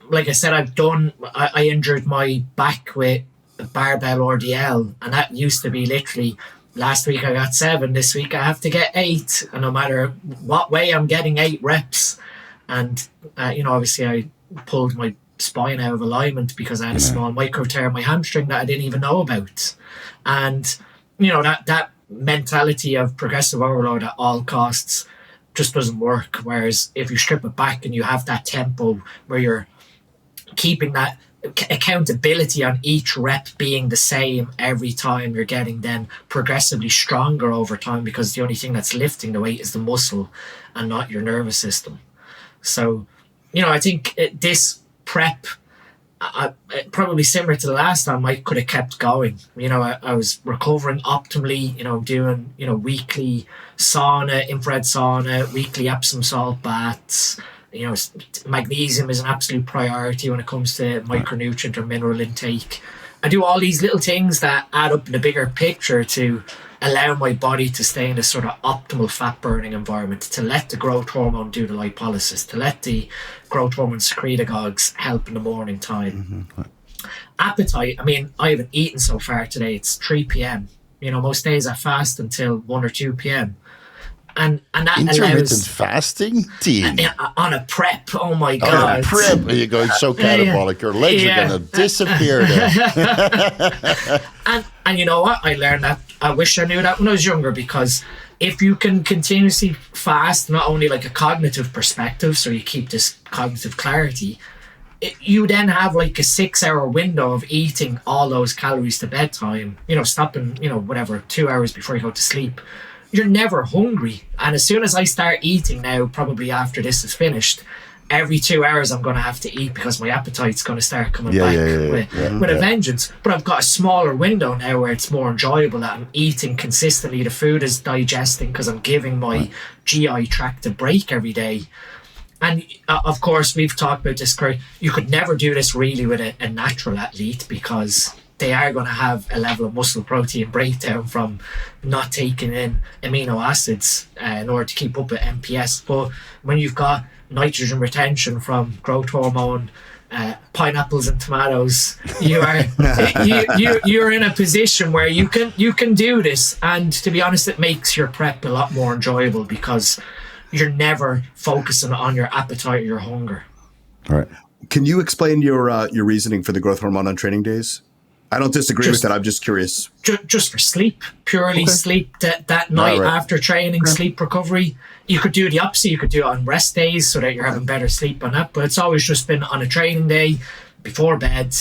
like I said, I injured my back with a barbell RDL, and that used to be literally, last week I got 7, this week I have to get 8. And no matter what way, I'm getting 8 reps. And, obviously I pulled my spine out of alignment because I had a small micro tear in my hamstring that I didn't even know about. And, that mentality of progressive overload at all costs just doesn't work. Whereas if you strip it back and you have that tempo where you're keeping that accountability on each rep being the same every time, you're getting then progressively stronger over time, because the only thing that's lifting the weight is the muscle and not your nervous system. So, I think this prep, probably similar to the last time, I could have kept going. I was recovering optimally, doing, weekly sauna, infrared sauna, weekly Epsom salt baths. Magnesium is an absolute priority when it comes to micronutrient or mineral intake. I do all these little things that add up in the bigger picture to allow my body to stay in a sort of optimal fat burning environment, to let the growth hormone do the lipolysis, to let the growth hormone secretagogues help in the morning time. Appetite, I haven't eaten so far today. It's 3 p.m. Most days I fast until 1 or 2 p.m. And that intermittent allows, fasting, Dean. On a prep, oh my god! On a prep, you're going so catabolic. Your legs are going to disappear there. and you know what? I learned that. I wish I knew that when I was younger, because if you can continuously fast, not only like a cognitive perspective, so you keep this cognitive clarity, you then have like a 6-hour window of eating all those calories to bedtime. Stopping, 2 hours before you go to sleep. You're never hungry. And as soon as I start eating now, probably after this is finished, every 2 hours I'm going to have to eat, because my appetite's going to start coming back with a vengeance. But I've got a smaller window now where it's more enjoyable, that I'm eating consistently. The food is digesting because I'm giving my GI tract a break every day. And of course, we've talked about this, Kurt. You could never do this really with a natural athlete, because they are going to have a level of muscle protein breakdown from not taking in amino acids in order to keep up with MPS. But when you've got nitrogen retention from growth hormone, pineapples and tomatoes, you're in a position where you can do this. And to be honest, it makes your prep a lot more enjoyable because you're never focusing on your appetite or your hunger. All right. Can you explain your reasoning for the growth hormone on training days? I don't disagree with that. I'm just curious. Just for sleep, purely sleep. That night after training, sleep recovery. You could do the opposite. You could do it on rest days so that you're having better sleep on that. But it's always just been on a training day before bed.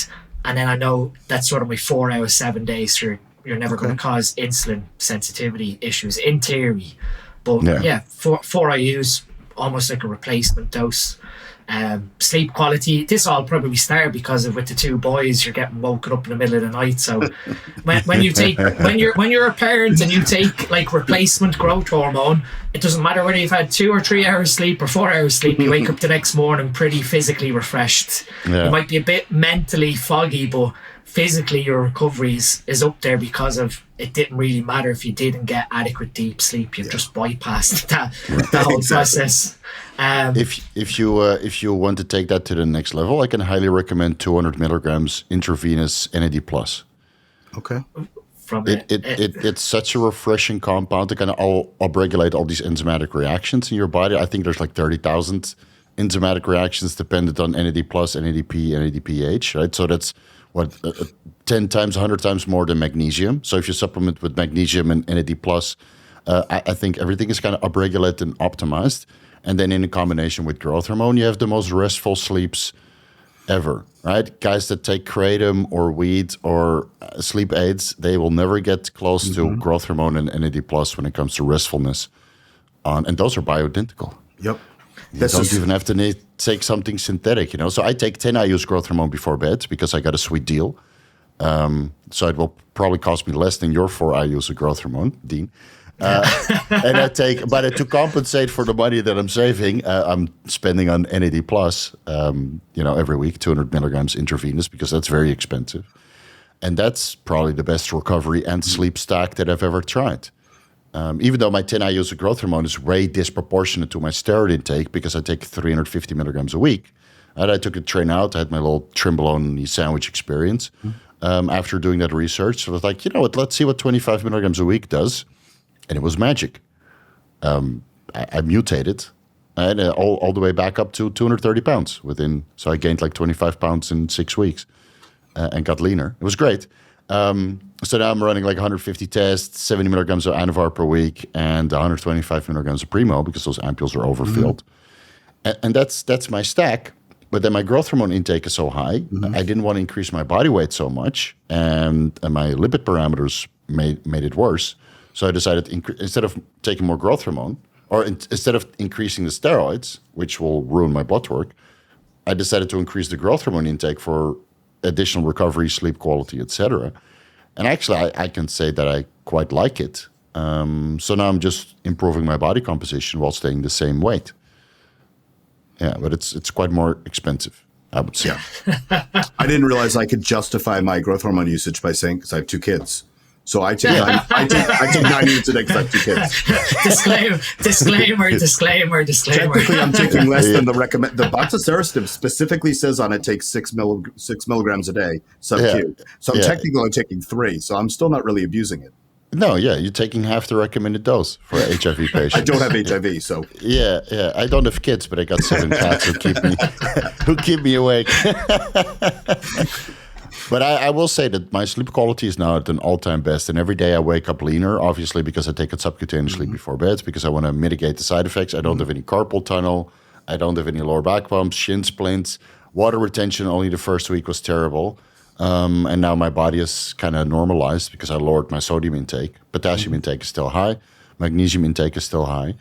And then I know that's sort of my 4 hours, 7 days. So you're never going to cause insulin sensitivity issues in theory. But four I use almost like a replacement dose. Sleep quality, this all probably started because of with the 2 boys, you're getting woken up in the middle of the night. So when you're a parent and you take like replacement growth hormone, it doesn't matter whether you've had 2 or 3 hours sleep or 4 hours sleep, you wake up the next morning pretty physically refreshed. You might be a bit mentally foggy, but physically your recovery is up there because of it didn't really matter if you didn't get adequate deep sleep. You've just bypassed that whole process. If you want to take that to the next level, I can highly recommend 200 milligrams intravenous NAD+. Okay. It's such a refreshing compound to kind of upregulate all these enzymatic reactions in your body. I think there's like 30,000 enzymatic reactions dependent on NAD+, NADP, NADPH, right? So that's 10 times, 100 times more than magnesium. So if you supplement with magnesium and NAD+, I think everything is kind of upregulated and optimized. And then in combination with growth hormone, you have the most restful sleeps ever, right? Guys that take kratom or weed or sleep aids, they will never get close to growth hormone and NAD+ when it comes to restfulness. And those are bioidentical. Yep. You don't even have to take something synthetic, you know. So I take 10 IU's growth hormone before bed because I got a sweet deal. So it will probably cost me less than your 4 IU's of growth hormone, Dean. And but to compensate for the money that I'm saving, I'm spending on NAD+, every week, 200 milligrams intravenous because that's very expensive. And that's probably the best recovery and sleep stack that I've ever tried. Even though my 10 IU's of growth hormone is way disproportionate to my steroid intake because I take 350 milligrams a week. And I took a train out. I had my little Trimbolone sandwich experience after doing that research. So I was like, you know what, let's see what 25 milligrams a week does. And it was magic. I mutated and all the way back up to 230 pounds so I gained like 25 pounds in 6 weeks and got leaner. It was great. So now I'm running like 150 tests, 70 milligrams of Anavar per week, and 125 milligrams of Primo because those ampules are overfilled. And that's my stack. But then my growth hormone intake is so high, I didn't want to increase my body weight so much, and my lipid parameters made it worse. So I decided instead of taking more growth hormone, or instead of increasing the steroids, which will ruin my blood work, I decided to increase the growth hormone intake for additional recovery, sleep quality, etc. And actually, I can say that I quite like it. So now I'm just improving my body composition while staying the same weight. Yeah, but it's quite more expensive, I would say. Yeah. I didn't realize I could justify my growth hormone usage by saying, because I have 2 kids. So I take 9 units a day because I have 2 kids. Disclaimer. Technically, I'm taking less than the recommend. The box of Serostim specifically says on it takes 6 milligrams a day sub-Q. So I'm technically only taking 3. So I'm still not really abusing it. No, you're taking half the recommended dose for an HIV patient. I don't have HIV, so yeah. I don't have kids, but I got 7 cats who keep me awake. But I will say that my sleep quality is now at an all-time best, and every day I wake up leaner, obviously because I take it subcutaneously before bed, because I want to mitigate the side effects. I don't have any carpal tunnel. I don't have any lower back bumps, shin splints. Water retention only the first week was terrible. And now my body is kind of normalized because I lowered my sodium intake. Potassium intake is still high. Magnesium intake is still high.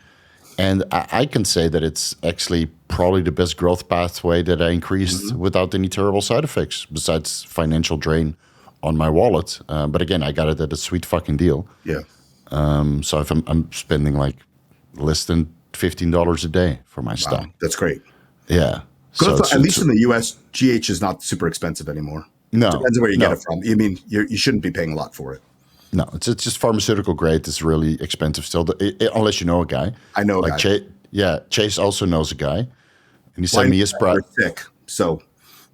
And I can say that it's actually probably the best growth pathway that I increased without any terrible side effects, besides financial drain on my wallet. But again, I got it at a sweet fucking deal. Yeah. So if I'm spending like less than $15 a day for my stock. That's great. Yeah. At least in the US, GH is not super expensive anymore. No. Depends on where you get it from. I mean, you shouldn't be paying a lot for it. No, it's just pharmaceutical grade. It's really expensive still, unless you know a guy. I know a guy. Chase also knows a guy. And he sent me his price. Sick, so.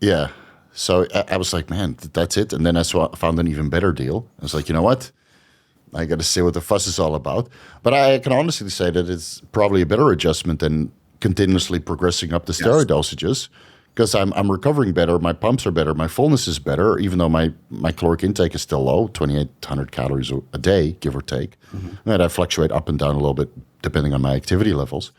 Yeah. So I was like, man, that's it. And then I found an even better deal. I was like, you know what? I got to see what the fuss is all about. But I can honestly say that it's probably a better adjustment than continuously progressing up the steroid dosages, because I'm recovering better. My pumps are better. My fullness is better, even though my caloric intake is still low, 2,800 calories a day, give or take. And I fluctuate up and down a little bit depending on my activity levels.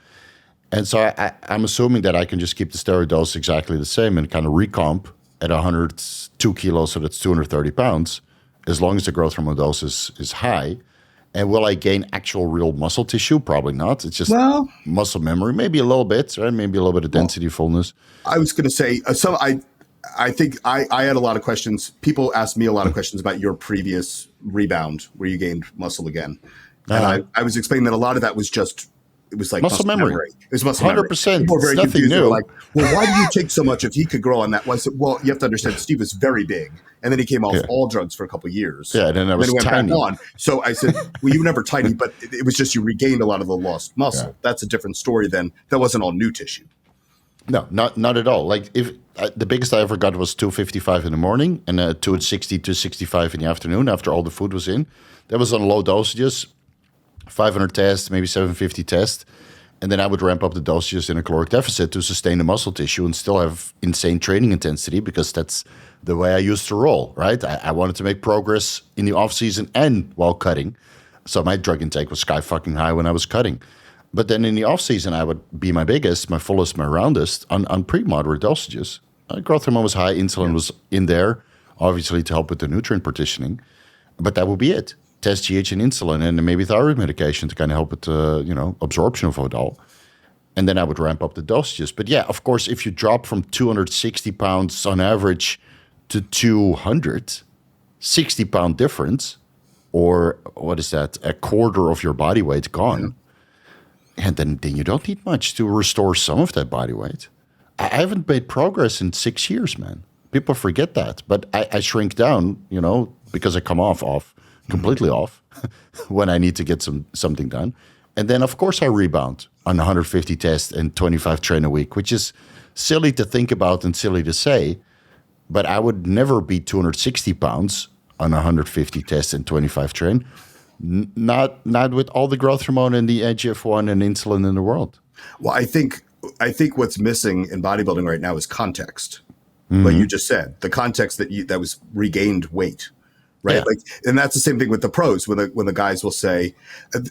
And so I'm assuming that I can just keep the steroid dose exactly the same and kind of recomp at 102 kilos, so that's 230 pounds, as long as the growth hormone dose is high. And will I gain actual real muscle tissue? Probably not. It's just muscle memory, maybe a little bit, right? Maybe a little bit of density, fullness. I was going to say, I think I had a lot of questions. People asked me a lot of questions about your previous rebound where you gained muscle again. And I was explaining that a lot of that was just, it was like muscle memory. It was muscle 100%. memory. People were very nothing confused. New. They were like, well, why do you take so much if he could grow on that? Well, I said, well, you have to understand, Steve was very big. And then he came off all drugs for a couple of years. Yeah, and then I was tiny. Back on. So I said, well, you were never tiny, but it was just you regained a lot of the lost muscle. Yeah. That's a different story than that wasn't all new tissue. No, not at all. Like if the biggest I ever got was 255 in the morning and 260, 265 in the afternoon after all the food was in. That was on low dosages, 500 tests, maybe 750 tests. And then I would ramp up the dosages in a caloric deficit to sustain the muscle tissue and still have insane training intensity, because that's the way I used to roll, right? I wanted to make progress in the off season and while cutting. So my drug intake was sky fucking high when I was cutting. But then in the off season, I would be my biggest, my fullest, my roundest on pretty moderate dosages. Growth hormone was high, insulin was in there, obviously to help with the nutrient partitioning. But that would be it. Test GH and insulin and maybe thyroid medication to kind of help with absorption of it all. And then I would ramp up the dosages. But yeah, of course, if you drop from 260 pounds on average to 200, 60-pound difference, or what is that, a quarter of your body weight gone. And then you don't need much to restore some of that body weight. I haven't made progress in 6 years, man. People forget that. But I shrink down, because I come off. Completely off when I need to get something done. And then, of course, I rebound on 150 tests and 25 train a week, which is silly to think about and silly to say, but I would never be 260 pounds on 150 tests and 25 train, not with all the growth hormone and the IGF-1 and insulin in the world. Well, I think what's missing in bodybuilding right now is context. What you just said, the context that was regained weight. Right. Yeah. And that's the same thing with the pros when the guys will say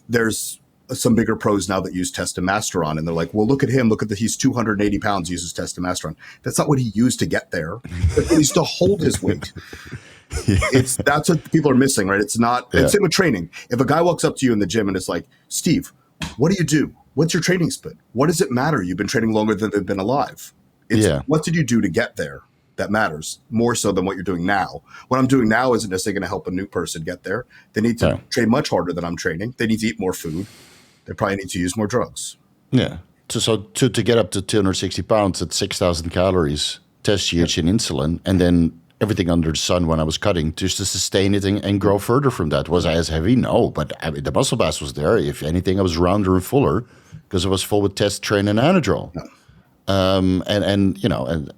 there's some bigger pros now that use testosterone. And they're like, well, look at him. He's 280 pounds, uses testosterone. That's not what he used to get there. He used to hold his weight. That's what people are missing, right? It's not, it's same with training. If a guy walks up to you in the gym and is like, Steve, what do you do? What's your training split? What does it matter? You've been training longer than they've been alive. What did you do to get there? That matters more so than what you're doing now. What I'm doing now isn't necessarily going to help a new person get there. They need to train much harder than I'm training. They need to eat more food. They probably need to use more drugs. Yeah. So to get up to 260 pounds at 6,000 calories, test GH and insulin, and then everything under the sun when I was cutting, just to sustain it and grow further from that. Was I as heavy? No, but the muscle mass was there. If anything, I was rounder and fuller because I was full with test, train, and anadrol. Yeah. And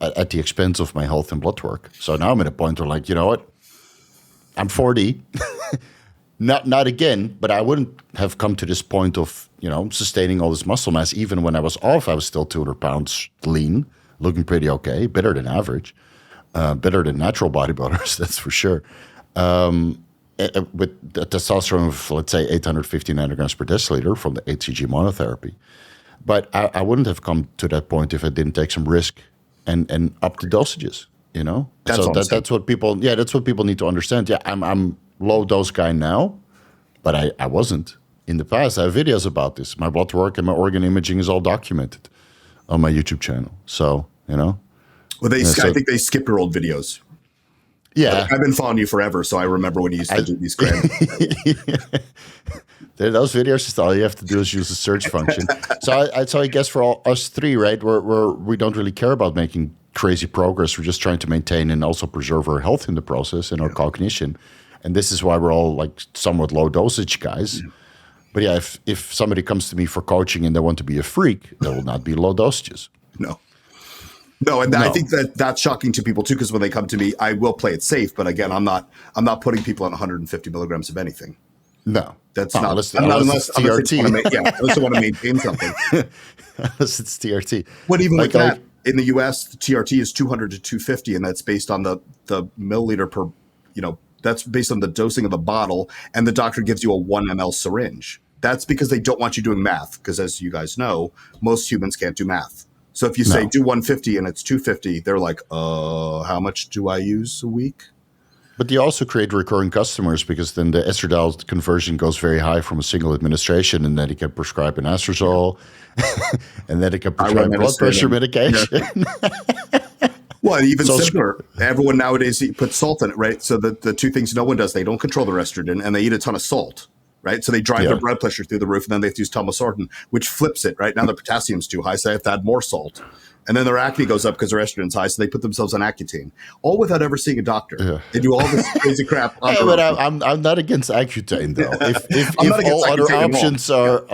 at the expense of my health and blood work. So now I'm at a point where, like, you know what? I'm 40. not again, but I wouldn't have come to this point of, sustaining all this muscle mass. Even when I was off, I was still 200 pounds lean, looking pretty okay, better than average, better than natural bodybuilders, that's for sure. With the testosterone of, let's say, 850 nanograms per deciliter from the HCG monotherapy. But I wouldn't have come to that point if I didn't take some risk and up the dosages, That's what people need to understand. Yeah, I'm low dose guy now, but I wasn't in the past. I have videos about this. My blood work and my organ imaging is all documented on my YouTube channel. So, Well, I think they skip your old videos. Yeah. I've been following you forever, so I remember when you used to do these grand. Those videos, all you have to do is use the search function. So I guess for us three, right, we don't really care about making crazy progress. We're just trying to maintain and also preserve our health in the process and our cognition. And this is why we're all like somewhat low dosage guys. Yeah. But yeah, if somebody comes to me for coaching and they want to be a freak, there will not be low dosages. No, and I think that's shocking to people too, because when they come to me, I will play it safe. But again, I'm not putting people on 150 milligrams of anything. No, that's not unless TRT. Unless they want to maintain something. Unless it's TRT. But even like that, in the US, the TRT is 200 to 250, and that's based on the milliliter per, that's based on the dosing of the bottle, and the doctor gives you a 1 ml syringe. That's because they don't want you doing math, because as you guys know, most humans can't do math. So if you say do 150 and it's 250, they're like, how much do I use a week? But you also create recurring customers, because then the estradiol conversion goes very high from a single administration, and then you can prescribe an anastrozole, and then it can prescribe blood pressure medication. Yeah. Well, even simpler. Everyone nowadays puts salt in it, right? So the two things no one does, they don't control their estrogen, and they eat a ton of salt. Right. So they drive their blood pressure through the roof, and then they have to use telmisartan, which flips it. Right now, their potassium's too high, so they have to add more salt. And then their acne goes up because their estrogen's high, so they put themselves on Accutane, all without ever seeing a doctor. Yeah. They do all this crazy crap. But I'm not against Accutane though.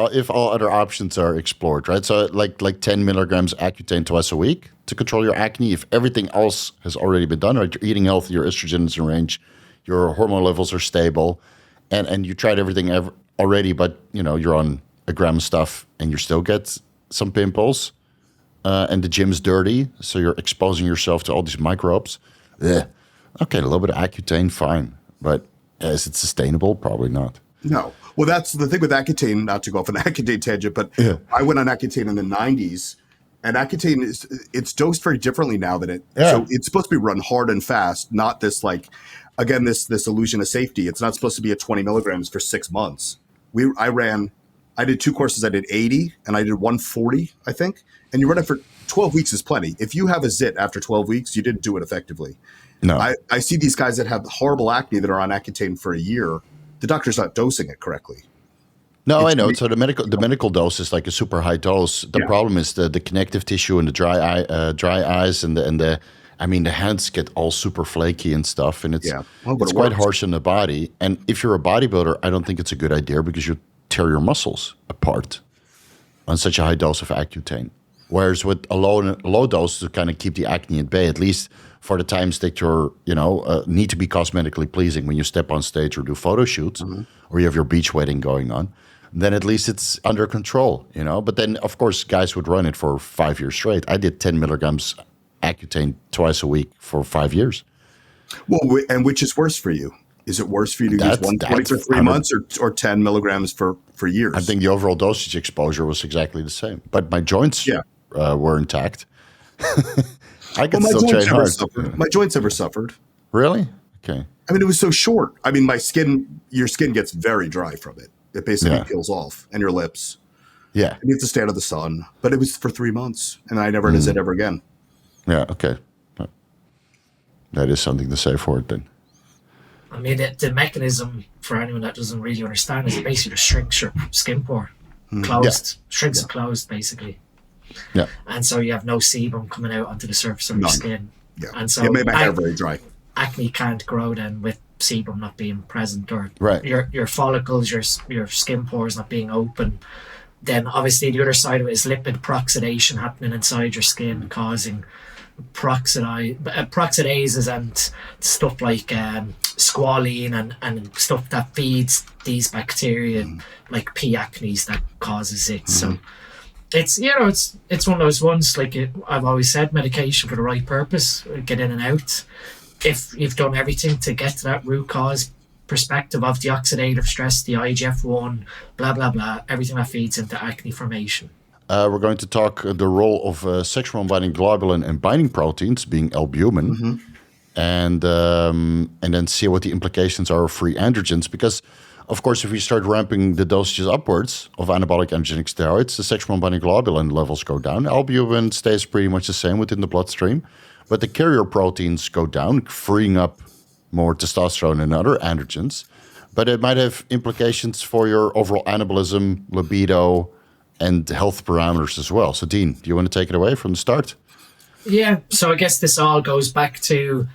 If all other options are explored, right? So like 10 milligrams Accutane twice a week to control your acne. If everything else has already been done, right? You're eating healthy, your estrogen is in range, your hormone levels are stable. And you tried everything already, but you're on a gram of stuff and you still get some pimples, and the gym's dirty, so you're exposing yourself to all these microbes. Okay, a little bit of Accutane, fine, but is it sustainable? Probably not. No. Well, that's the thing with Accutane. Not to go off an Accutane tangent, but I went on Accutane in the 90s, and Accutane it's dosed very differently now than it. Yeah. So it's supposed to be run hard and fast, not this like. Again, this illusion of safety. It's not supposed to be at 20 milligrams for 6 months. I did 2 courses. I did 80 and I did 140, I think. And you run it for 12 weeks is plenty. If you have a zit after 12 weeks, you didn't do it effectively. No. I see these guys that have horrible acne that are on Accutane for a year. The doctor's not dosing it correctly. No, I know. So the medical dose is like a super high dose. The problem is the connective tissue and the dry eyes and the hands get all super flaky and stuff, and it's quite harsh on the body. And if you're a bodybuilder, I don't think it's a good idea, because you tear your muscles apart on such a high dose of Accutane. Whereas with a low dose to kind of keep the acne at bay, at least for the times that you're, need to be cosmetically pleasing when you step on stage or do photo shoots, or you have your beach wedding going on, then at least it's under control, But then, of course, guys would run it for 5 years straight. I did 10 milligrams Accutane twice a week for 5 years. Well, and which is worse for you? Is it worse for you to use 120 for 3 months or 10 milligrams for years? I think the overall dosage exposure was exactly the same, but my joints were intact. I could still train hard. My joints never suffered. Really? Okay. I mean, it was so short. I mean, your skin gets very dry from it. It basically peels off, and your lips. Yeah. You have to stay out of the sun. But it was for 3 months, and I never did it ever again. Yeah, okay. That is something to say for it then. I mean, the mechanism, for anyone that doesn't really understand, is it basically just shrinks your skin pore. Shrinks it closed, basically. Yeah. And so you have no sebum coming out onto the surface of your skin. Yeah. And so it made my hair very dry. Acne can't grow then with sebum not being present, or your follicles, your skin pores not being open. Then obviously the other side of it is lipid peroxidation happening inside your skin, causing peroxidases and stuff like squalene and stuff that feeds these bacteria like P. acnes that causes it. So it's it's one of those ones, like I've always said, medication for the right purpose, get in and out. If you've done everything to get to that root cause perspective of the oxidative stress, the IGF-1, blah blah blah, everything that feeds into acne formation. We're going to talk the role of sex hormone binding globulin and binding proteins, being albumin, and then see what the implications are of free androgens. Because, of course, if we start ramping the dosages upwards of anabolic androgenic steroids, the sex hormone binding globulin levels go down. Albumin stays pretty much the same within the bloodstream, but the carrier proteins go down, freeing up more testosterone and other androgens. But it might have implications for your overall anabolism, libido, and health parameters as well. So, Dean, do you want to take it away from the start? Yeah, so I guess this all goes back to,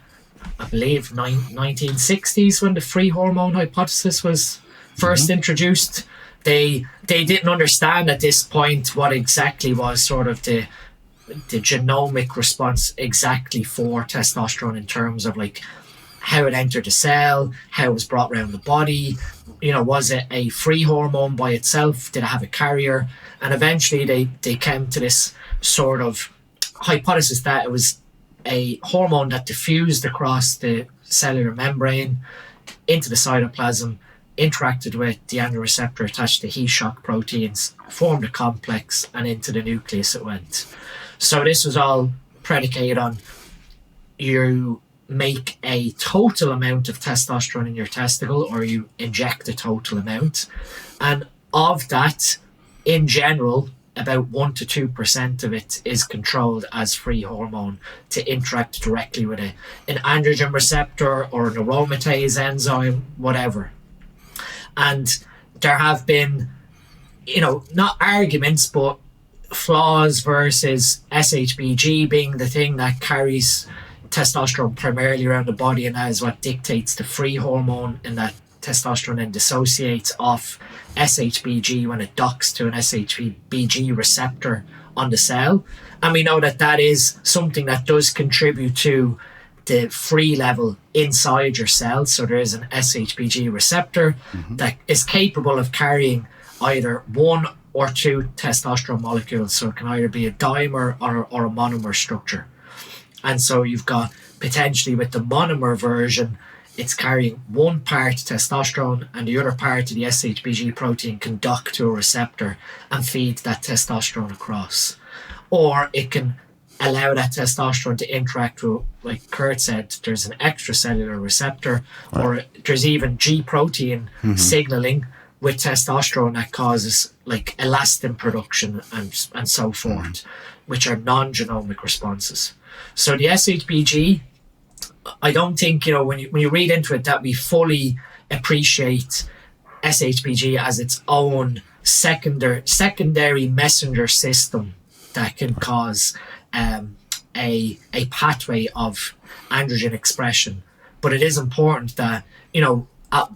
I believe, 1960s when the free hormone hypothesis was first introduced. They didn't understand at this point what exactly was sort of the genomic response exactly for testosterone in terms of like how it entered the cell, how it was brought around the body. Was it a free hormone by itself? Did it have a carrier? And eventually they came to this sort of hypothesis that it was a hormone that diffused across the cellular membrane into the cytoplasm, interacted with the androgen receptor attached to heat shock proteins, formed a complex, and into the nucleus it went. So this was all predicated on you make a total amount of testosterone in your testicle, or you inject a total amount. And of that, in general, about 1% to 2% of it is controlled as free hormone to interact directly with an androgen receptor or an aromatase enzyme, whatever. And there have been, not arguments, but flaws versus SHBG being the thing that carries testosterone primarily around the body, and that is what dictates the free hormone, and that testosterone then dissociates off SHBG when it docks to an SHBG receptor on the cell. And we know that is something that does contribute to the free level inside your cell. So there is an SHBG receptor that is capable of carrying either one or two testosterone molecules. So it can either be a dimer or a monomer structure. And so you've got potentially with the monomer version, it's carrying one part testosterone and the other part of the SHBG protein can dock to a receptor and feed that testosterone across. Or it can allow that testosterone to interact with, like Kurt said, there's an extracellular receptor, or there's even G protein signaling with testosterone that causes like elastin production and so forth, which are non-genomic responses. So the SHBG, I don't think, when you read into it, that we fully appreciate SHBG as its own secondary messenger system that can cause a pathway of androgen expression. But it is important that,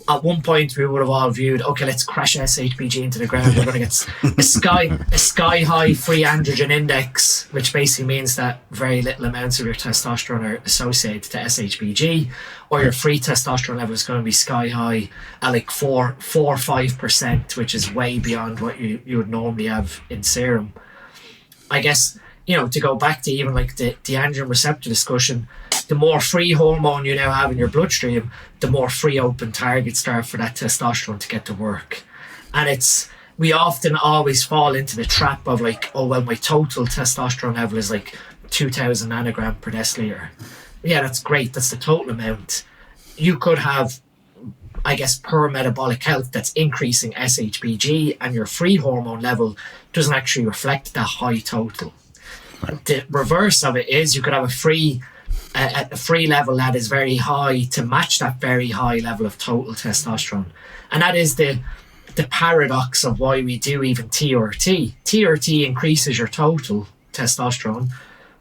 at one point we would have all viewed, okay, let's crash SHBG into the ground. We're going to get a sky high free androgen index, which basically means that very little amounts of your testosterone are associated to SHBG, or your free testosterone level is going to be sky high at like 4 or 5%, which is way beyond what you would normally have in serum. I guess, to go back to even like the androgen receptor discussion, the more free hormone you now have in your bloodstream, the more free open targets there are for that testosterone to get to work. And we often always fall into the trap of like, oh, well, my total testosterone level is like 2,000 nanogram per deciliter. Yeah, that's great. That's the total amount. You could have, I guess, per metabolic health that's increasing SHBG, and your free hormone level doesn't actually reflect that high total. Right. The reverse of it is you could have a free level that is very high to match that very high level of total testosterone. And that is the paradox of why we do even TRT. TRT increases your total testosterone,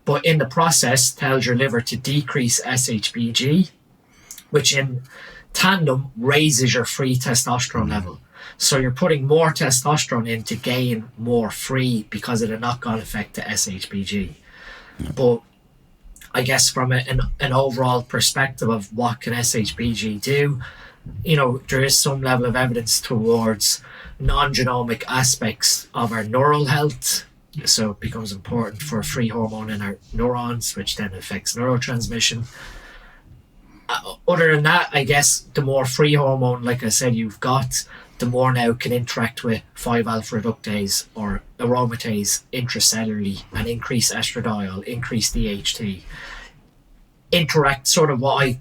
but in the process tells your liver to decrease SHBG, which in tandem raises your free testosterone level. So you're putting more testosterone in to gain more free because of the knock-on effect to SHBG. But I guess from an overall perspective of what can SHBG do, there is some level of evidence towards non-genomic aspects of our neural health. So it becomes important for free hormone in our neurons, which then affects neurotransmission. Other than that, I guess the more free hormone, like I said, you've got, the more now can interact with 5-alpha reductase or aromatase intracellularly and increase estradiol, increase DHT. Interact sort of what I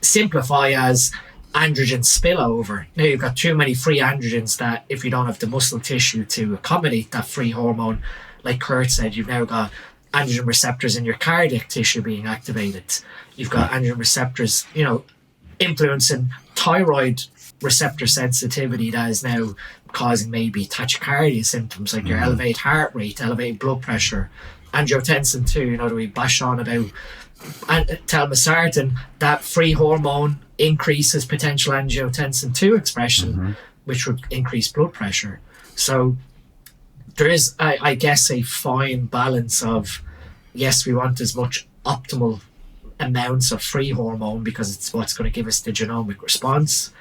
simplify as androgen spillover. Now you've got too many free androgens that if you don't have the muscle tissue to accommodate that free hormone, like Kurt said, you've now got androgen receptors in your cardiac tissue being activated. You've got androgen receptors, influencing thyroid receptor sensitivity that is now causing maybe tachycardia symptoms like your elevated heart rate, elevated blood pressure, angiotensin 2, that we bash on about, and telmisartan, that free hormone increases potential angiotensin 2 expression, which would increase blood pressure. So there is, I guess, a fine balance of, yes, we want as much optimal amounts of free hormone because it's what's going to give us the genomic response.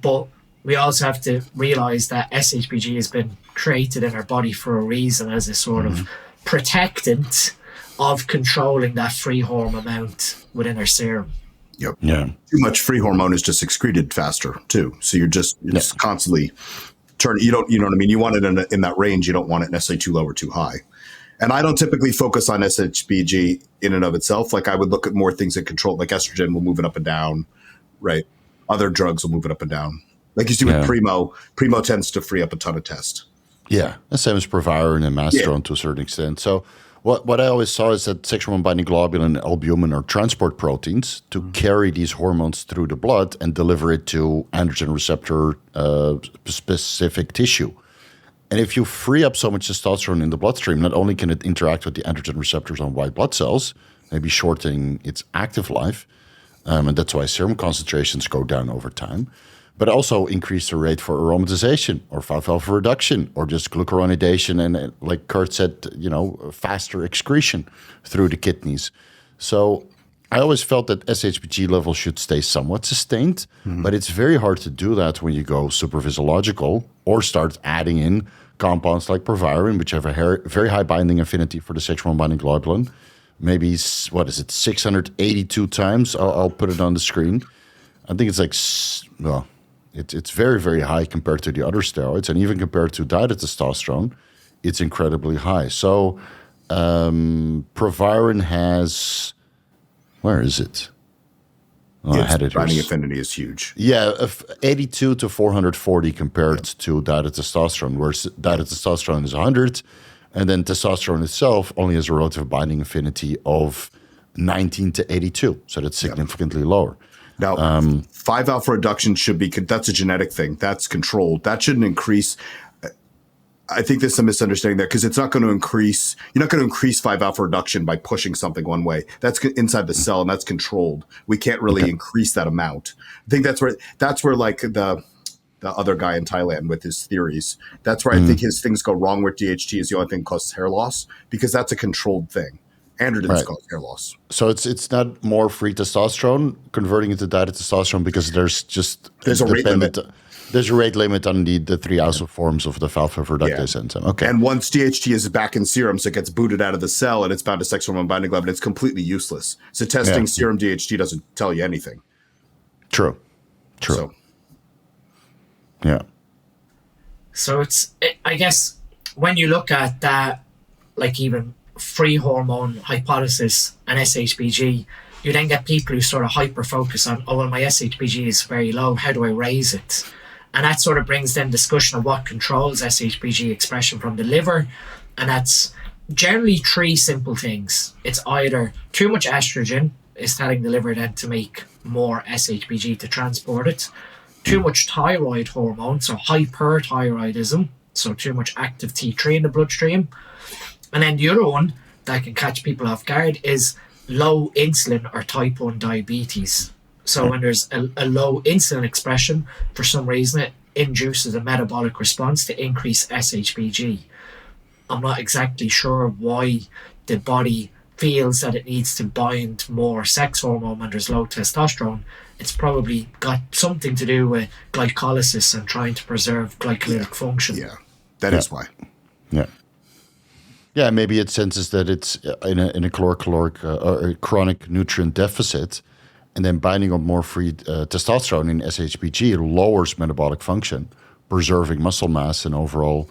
But we also have to realize that SHBG has been created in our body for a reason, as a sort of protectant of controlling that free hormone amount within our serum. Yep. Yeah. Too much free hormone is just excreted faster too. So you're just constantly turning. You know what I mean? You want it in that range. You don't want it necessarily too low or too high. And I don't typically focus on SHBG in and of itself. Like I would look at more things that control, like estrogen will move it up and down, right? Other drugs will move it up and down. Like you see with Primo tends to free up a ton of test. Yeah, the same as Proviron and Masteron to a certain extent. So what I always saw is that sex hormone binding globulin and albumin are transport proteins to carry these hormones through the blood and deliver it to androgen receptor specific tissue. And if you free up so much testosterone in the bloodstream, not only can it interact with the androgen receptors on white blood cells, maybe shortening its active life, and that's why serum concentrations go down over time, but also increase the rate for aromatization or 5-alpha reduction or just glucuronidation and, like Kurt said, faster excretion through the kidneys. So I always felt that SHBG levels should stay somewhat sustained, but it's very hard to do that when you go super physiological or start adding in compounds like Proviron, which have a very high binding affinity for the sex hormone binding globulin. Maybe, 682 times? I'll put it on the screen. I think it's like, it's very, very high compared to the other steroids. And even compared to diet testosterone, it's incredibly high. So Proviron has, where is it? Oh, I had it. Binding affinity is huge. Yeah, 82 to 440 compared to diet testosterone, whereas diet testosterone is 100, and then testosterone itself only has a relative binding affinity of 19 to 82, so that's significantly lower. Now, 5-alpha reduction should be, that's a genetic thing. That's controlled. That shouldn't increase. I think there's some misunderstanding there because it's not going to increase. You're not going to increase 5-alpha reduction by pushing something one way. That's inside the cell and that's controlled. We can't really increase that amount. I think that's where like the other guy in Thailand with his theories. That's where I think his things go wrong with DHT is the only thing that causes hair loss because that's a controlled thing. Androgens cause hair loss. So it's not more free testosterone converting into diet testosterone because there's a rate limit. There's a rate limit on the 3 isoforms of the 5-alpha reductase enzyme. Okay. And once DHT is back in serum, so it gets booted out of the cell and it's bound to sex hormone binding globulin, it's completely useless. So testing serum DHT doesn't tell you anything. True. So. Yeah. So I guess when you look at that, like even free hormone hypothesis and SHBG, you then get people who sort of hyper focus on, oh, well, my SHBG is very low. How do I raise it? And that sort of brings then discussion of what controls SHBG expression from the liver. And that's generally 3 simple things. It's either too much estrogen is telling the liver then to make more SHBG to transport it. Too much thyroid hormone, so hyperthyroidism, so too much active T3 in the bloodstream. And then the other one that can catch people off guard is low insulin or type 1 diabetes. So when there's a low insulin expression, for some reason it induces a metabolic response to increase SHBG. I'm not exactly sure why the body feels that it needs to bind more sex hormone when there's low testosterone. It's probably got something to do with glycolysis and trying to preserve glycolytic function. Yeah, that is why. Yeah. Yeah, maybe it senses that it's in a caloric or chronic nutrient deficit, and then binding up more free testosterone in SHBG lowers metabolic function, preserving muscle mass and overall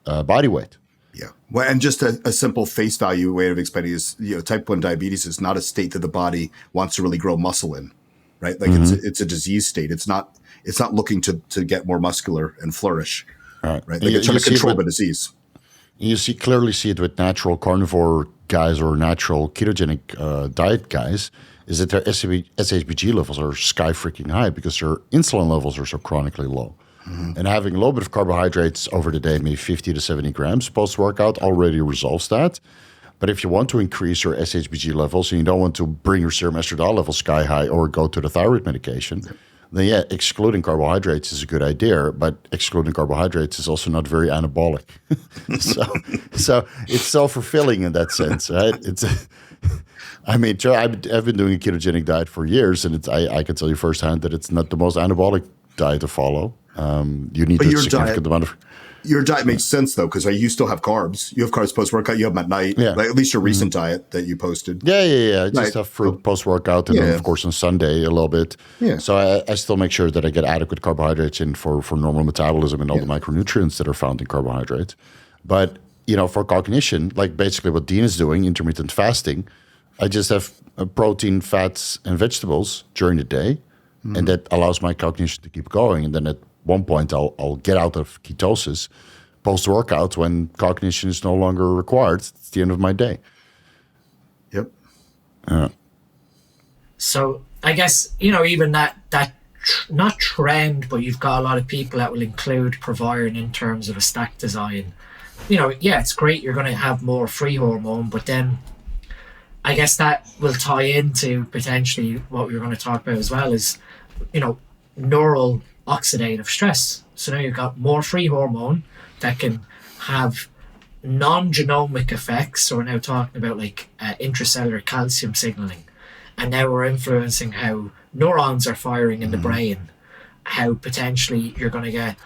body weight. Yeah. Well, and just a simple face value way of explaining is, type 1 diabetes is not a state that the body wants to really grow muscle in, right? Like it's a disease state. It's not looking to get more muscular and flourish, right? Like it's trying to control the disease. You clearly see it with natural carnivore guys or natural ketogenic diet guys, is that their SHBG levels are sky freaking high because their insulin levels are so chronically low. And having a little bit of carbohydrates over the day, maybe 50 to 70 grams post-workout already resolves that. But if you want to increase your SHBG levels and you don't want to bring your serum estradiol levels sky high or go to the thyroid medication, then yeah, excluding carbohydrates is a good idea. But excluding carbohydrates is also not very anabolic. so it's self-fulfilling in that sense, right? I mean, I've been doing a ketogenic diet for years, and I can tell you firsthand that it's not the most anabolic diet to follow. You need a significant amount of... Your diet makes sense, though, because you still have carbs. You have carbs post-workout. You have them at night. Yeah. Like, at least your recent diet that you posted. Yeah. I just have fruit post-workout, and then, of course, on Sunday a little bit. Yeah. So I still make sure that I get adequate carbohydrates in for normal metabolism and all the micronutrients that are found in carbohydrates. But, for cognition, like basically what Dean is doing, intermittent fasting, I just have protein, fats, and vegetables during the day, and that allows my cognition to keep going. And then at one point, I'll get out of ketosis post-workout when cognition is no longer required. It's the end of my day. Yep. So I guess, even that not trend, but you've got a lot of people that will include proviron in terms of a stack design. It's great you're going to have more free hormone, but then I guess that will tie into potentially what we were going to talk about as well is, neural oxidative stress. So now you've got more free hormone that can have non-genomic effects. So we're now talking about like intracellular calcium signaling. And now we're influencing how neurons are firing in the brain, how potentially you're going to get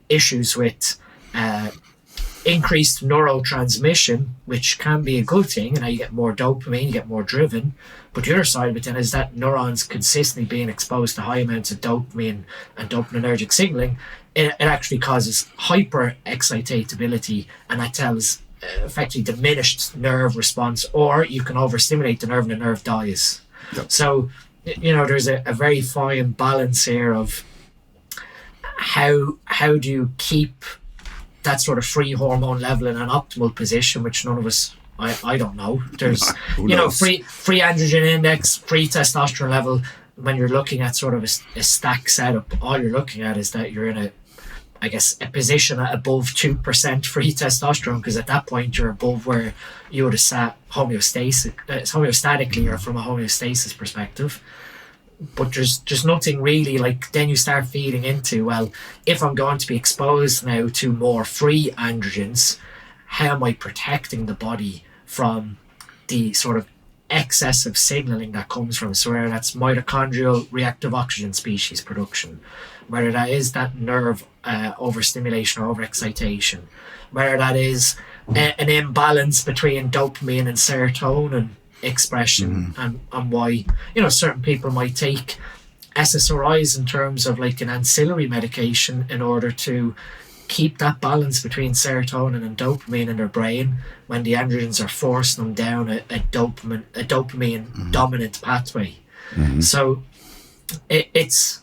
issues with increased neurotransmission, which can be a good thing, and now you get more dopamine, you get more driven. But the other side of it then is that neurons consistently being exposed to high amounts of dopamine and dopaminergic signaling, it actually causes hyper excitability, and that tells effectively diminished nerve response, or you can overstimulate the nerve and the nerve dies. Yep. So, there's a very fine balance here of how do you keep that sort of free hormone level in an optimal position, which none of us, I don't know. There's, free androgen index, free testosterone level. When you're looking at sort of a stack setup, all you're looking at is that you're in a position at above 2% free testosterone, because at that point you're above where you would have sat homeostatically or from a homeostasis perspective. But there's nothing really, like, then you start feeding into, well, if I'm going to be exposed now to more free androgens, how am I protecting the body from the sort of excessive signaling that comes from, so whether that's mitochondrial reactive oxygen species production, whether that is that nerve overstimulation or overexcitation, whether that is an imbalance between dopamine and serotonin expression, and why certain people might take SSRIs in terms of like an ancillary medication in order to keep that balance between serotonin and dopamine in their brain when the androgens are forcing them down a dopamine dominant pathway. So it's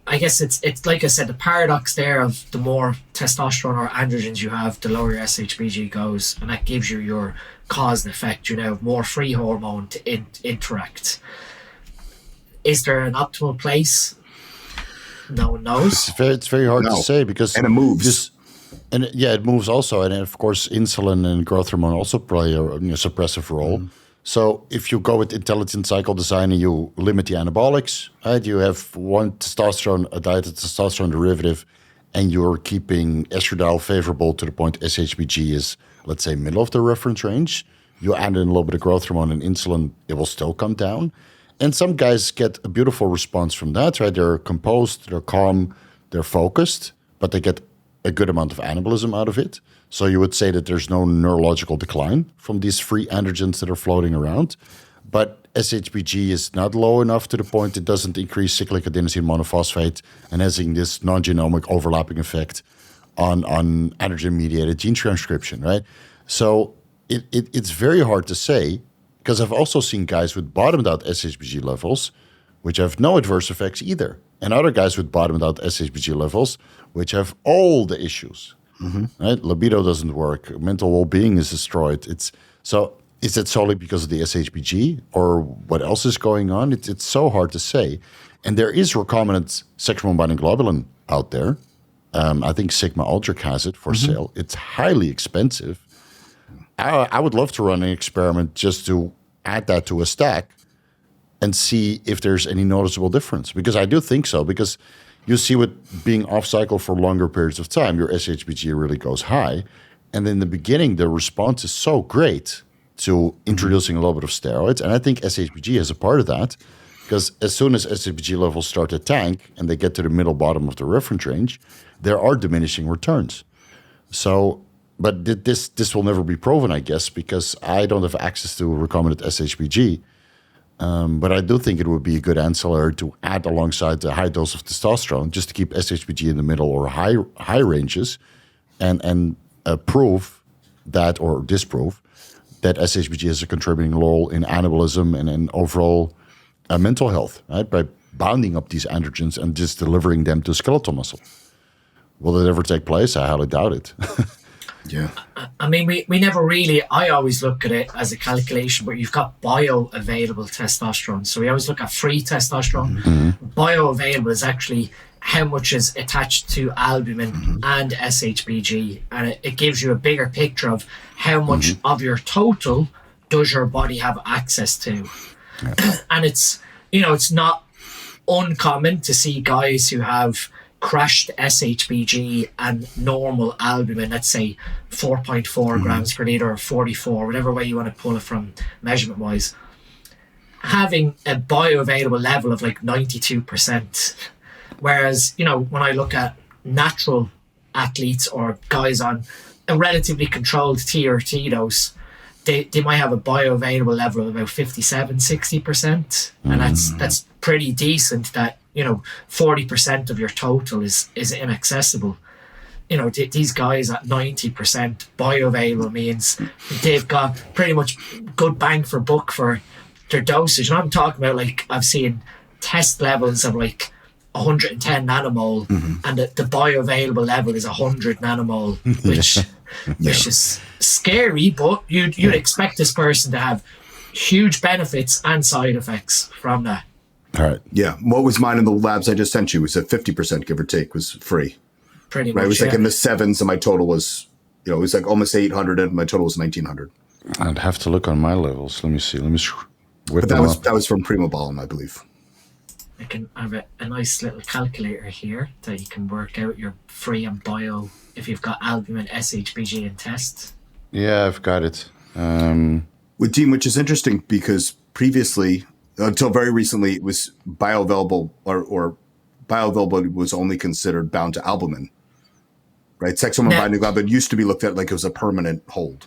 I guess it's like I said, the paradox there of the more testosterone or androgens you have, the lower your SHBG goes, and that gives you your cause and effect. You now have more free hormone to interact. Is there an optimal place? No one knows. It's very hard to say because it moves. It moves also, and of course, insulin and growth hormone also play a suppressive role. So if you go with intelligent cycle design and you limit the anabolics, right? You have a diet of testosterone derivative, and you're keeping estradiol favorable to the point SHBG is, let's say, middle of the reference range. You add in a little bit of growth hormone and insulin, it will still come down. And some guys get a beautiful response from that, right? They're composed, they're calm, they're focused, but they get a good amount of anabolism out of it. So you would say that there's no neurological decline from these free androgens that are floating around. But SHBG is not low enough to the point it doesn't increase cyclic adenosine monophosphate and having this non-genomic overlapping effect on androgen-mediated gene transcription, right? So it's very hard to say, because I've also seen guys with bottomed out SHBG levels, which have no adverse effects either, and other guys with bottomed out SHBG levels, which have all the issues. Right? Libido doesn't work. Mental well-being is destroyed. Is it solely because of the SHBG, or what else is going on? It's so hard to say. And there is recombinant sex hormone binding globulin out there. I think Sigma Aldrich has it for sale. It's highly expensive. I would love to run an experiment just to add that to a stack and see if there's any noticeable difference. Because I do think so. Because you see with being off cycle for longer periods of time, your SHBG really goes high. And in the beginning, the response is so great to introducing a little bit of steroids. And I think SHBG is a part of that. Because as soon as SHBG levels start to tank and they get to the middle bottom of the reference range, there are diminishing returns. So, but this will never be proven, I guess, because I don't have access to recombinant SHBG. But I do think it would be a good ancillary to add alongside the high dose of testosterone, just to keep SHBG in the middle or high ranges, and prove that or disprove that SHBG has a contributing role in anabolism and in overall mental health, right? By bounding up these androgens and just delivering them to skeletal muscle. Will it ever take place? I highly doubt it. Yeah. I mean, we never really, I always look at it as a calculation where you've got bioavailable testosterone. So we always look at free testosterone. Bioavailable is actually how much is attached to albumin and SHBG. And it gives you a bigger picture of how much of your total does your body have access to. And it's, it's not uncommon to see guys who have crashed SHBG and normal albumin, let's say 4.4 grams per liter or 44, whatever way you want to pull it from measurement wise, having a bioavailable level of like 92%. Whereas, when I look at natural athletes or guys on a relatively controlled TRT dose, they might have a bioavailable level of about 57, 60%. And that's pretty decent that, 40% of your total is inaccessible. These guys at 90% bioavailable means they've got pretty much good bang for buck for their dosage. And I'm talking about, like, I've seen test levels of like 110 nanomole and the bioavailable level is 100 nanomole, which is scary, but you'd expect this person to have huge benefits and side effects from that. All right. Yeah. What was mine in the labs I just sent you was at 50%, give or take, was free. Pretty Right. much. It was like in the sevens, and my total was, it was like almost 800, and my total was 1900. I'd have to look on my levels. Let me see. Let me whip But them up. that was from Primo Ballin, I believe. I can have a nice little calculator here that you can work out your free and bio if you've got albumin, SHBG, and test. Yeah, I've got it. With Dean, which is interesting because previously, until very recently, it was bioavailable or bioavailability was only considered bound to albumin, right? Sex hormone binding globulin used to be looked at like it was a permanent hold.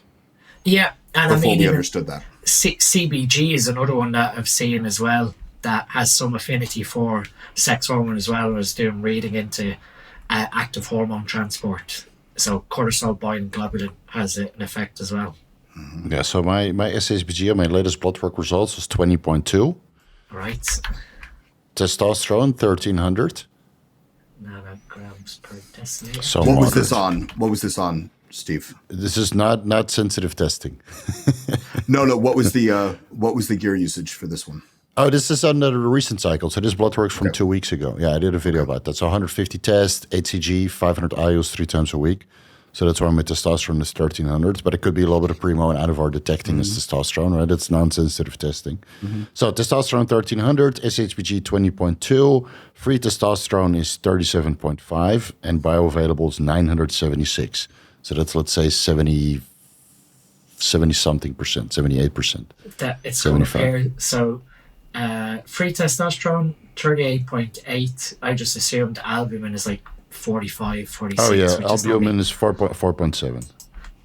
Yeah, and Before I mean, we understood that. CBG is another one that I've seen as well that has some affinity for sex hormone as well. I was doing reading into active hormone transport. So cortisol binding globulin has an effect as well. Yeah, so my SHBG on my latest blood work results was 20.2. Right. Testosterone, 1300. Nanograms per deciliter. So What was moderate. this on? What was this on, Steve? This is not sensitive testing. No. What was the gear usage for this one? Oh, this is under the recent cycle. So this blood work's from 2 weeks ago. Yeah, I did a video about that. So 150 tests, HCG, 500 IUs 3 times a week. So that's why my testosterone is 1300. But it could be a little bit of Primo and Anavar detecting as testosterone, right? That's non-sensitive testing. So testosterone 1300, SHBG 20.2, free testosterone is 37.5, and bioavailable is 976. So that's, let's say, 70 something percent, 78%. That it's going to 75. pair. So free testosterone 38.8. I just assumed albumin is like 45, 46. Oh, yeah. which is not Albumin me. is 4.7.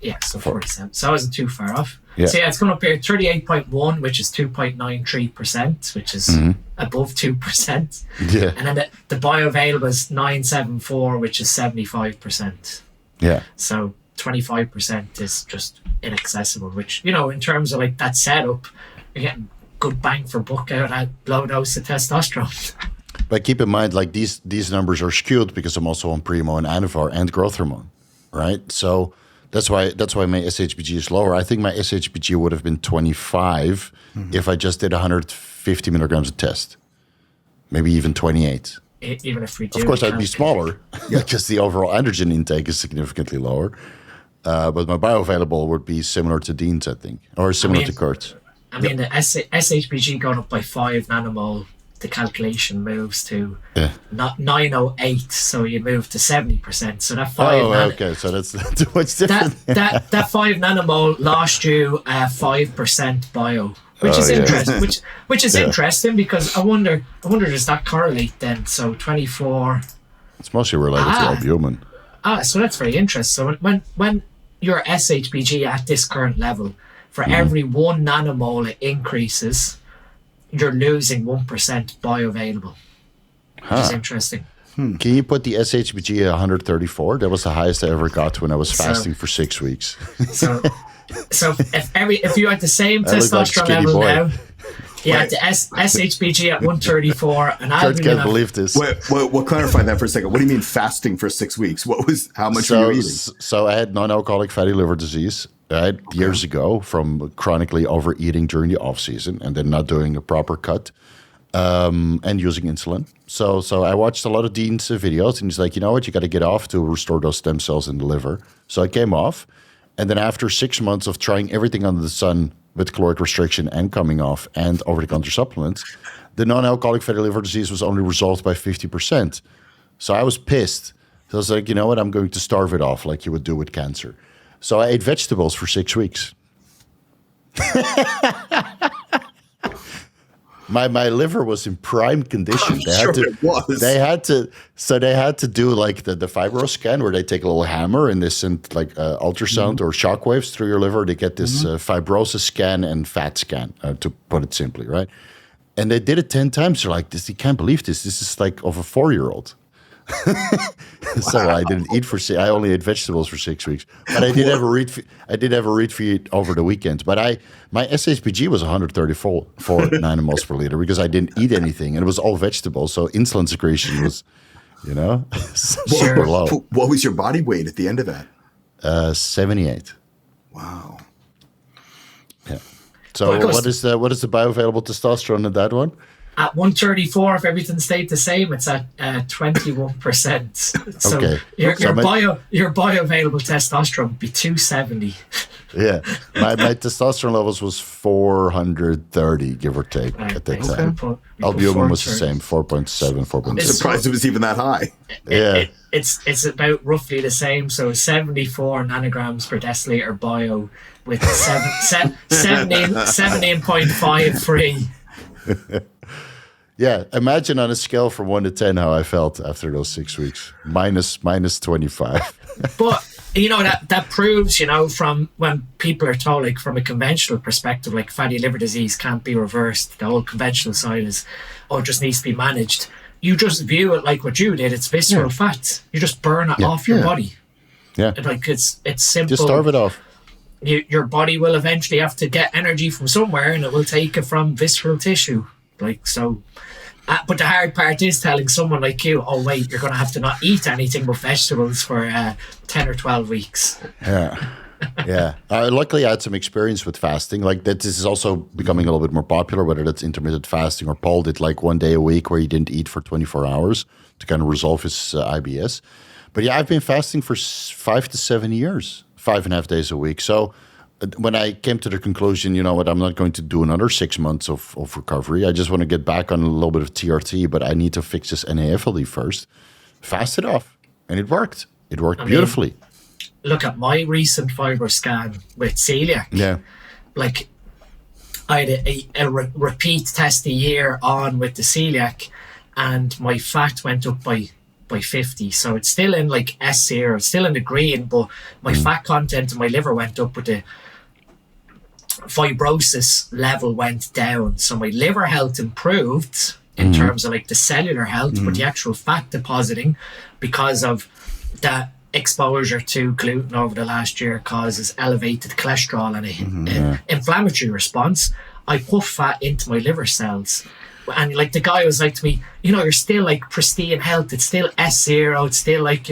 Yeah, so 47. So I wasn't too far off. Yeah. So yeah, it's going to appear 38.1, which is 2.93%, which is above 2%. Yeah. And then the bioavailable is 974, which is 75%. Yeah. So 25% is just inaccessible, which, in terms of like that setup, you're getting good bang for buck out of that low dose of testosterone. But keep in mind, like these numbers are skewed because I'm also on Primo and Anavar and growth hormone, right? So that's why my SHBG is lower. I think my SHBG would have been 25 if I just did 150 milligrams a test, maybe even 28. Even if we do. Of course, I'd be smaller because the overall androgen intake is significantly lower. but my bioavailable would be similar to Dean's, I think, or similar to Kurt's. I mean, the SHBG going up by 5 nanomole, the calculation moves to not 908, so you move to 70%. So that 5 okay, so that's too much different. that 5 nanomole lost you 5% bio, which is interesting. Which is interesting, because I wonder does that correlate then? So 24. It's mostly related to albumin. So that's very interesting. So when your SHBG at this current level, for every 1 nanomole it increases, you're losing 1% bioavailable, which is interesting. Can you put the SHBG at 134? That was the highest I ever got when I was fasting for 6 weeks. So if you had the same testosterone level boy. now, you had the SHBG at 134, and I can't believe this. We'll clarify that for a second. What do you mean fasting for 6 weeks? How much were you eating? So I had non-alcoholic fatty liver disease. Years ago, from chronically overeating during the off season and then not doing a proper cut, and using insulin. So I watched a lot of Dean's videos, and he's like, you know what, you got to get off to restore those stem cells in the liver. So I came off, and then after 6 months of trying everything under the sun with caloric restriction and coming off and over-the-counter supplements, the non-alcoholic fatty liver disease was only resolved by 50%. So I was pissed. So I was like, you know what, I'm going to starve it off like you would do with cancer. So I ate vegetables for 6 weeks. My liver was in prime condition. They had to do like the fibro scan, where they take a little hammer and they send like ultrasound or shock waves through your liver to get this fibrosis scan and fat scan, to put it simply, right? And they did it 10 times. They're like, "This, you can't believe this. This is like of a 4-year-old." So I didn't eat I only ate vegetables for 6 weeks, but I did have a read feed over the weekend. But my SHBG was 134 nanomoles per liter because I didn't eat anything, and it was all vegetables. So insulin secretion was, super low. What was your body weight at the end of that? 78. Wow. Yeah. So what is the bioavailable testosterone in that one? At 134, if everything stayed the same, it's at 21%. So okay. your bioavailable testosterone would be 270. Yeah, my testosterone levels was 430, give or take, at that time. Albumin was the same, 4.7, 4.6. I'm surprised it was even that high. It's about roughly the same. So 74 nanograms per deciliter bio with 17.5 free. Yeah, imagine on a scale from 1 to 10 how I felt after those 6 weeks. Minus 25. But that proves, from when people are told, like, from a conventional perspective, like fatty liver disease can't be reversed. The whole conventional side is, it just needs to be managed. You just view it like what you did. It's visceral fat. You just burn it off your body. Yeah, like it's simple. Just starve it off. Your body will eventually have to get energy from somewhere, and it will take it from visceral tissue. Like, so, but the hard part is telling someone like you, oh wait, you're going to have to not eat anything but vegetables for 10 or 12 weeks. Yeah. Luckily, I had some experience with fasting. Like, that, this is also becoming a little bit more popular, whether that's intermittent fasting or Paul did like 1 day a week where he didn't eat for 24 hours to kind of resolve his IBS. But yeah, I've been fasting for 5 to 7 years, 5.5 days a week. So when I came to the conclusion, you know what, I'm not going to do another 6 months of recovery. I just want to get back on a little bit of TRT, but I need to fix this NAFLD first. Fast it off. And it worked. It worked beautifully. Look at my recent fibro scan with celiac. Yeah. Like, I had a repeat test a year on with the celiac, and my fat went up by 50. So it's still in like S0, it's still in the green, but my fat content in my liver went up, but the fibrosis level went down. So my liver health improved in terms of like the cellular health, but the actual fat depositing, because of that exposure to gluten over the last year, causes elevated cholesterol and an inflammatory response. I put fat into my liver cells. And like the guy was like to me, you're still like pristine health. It's still S0. It's still like,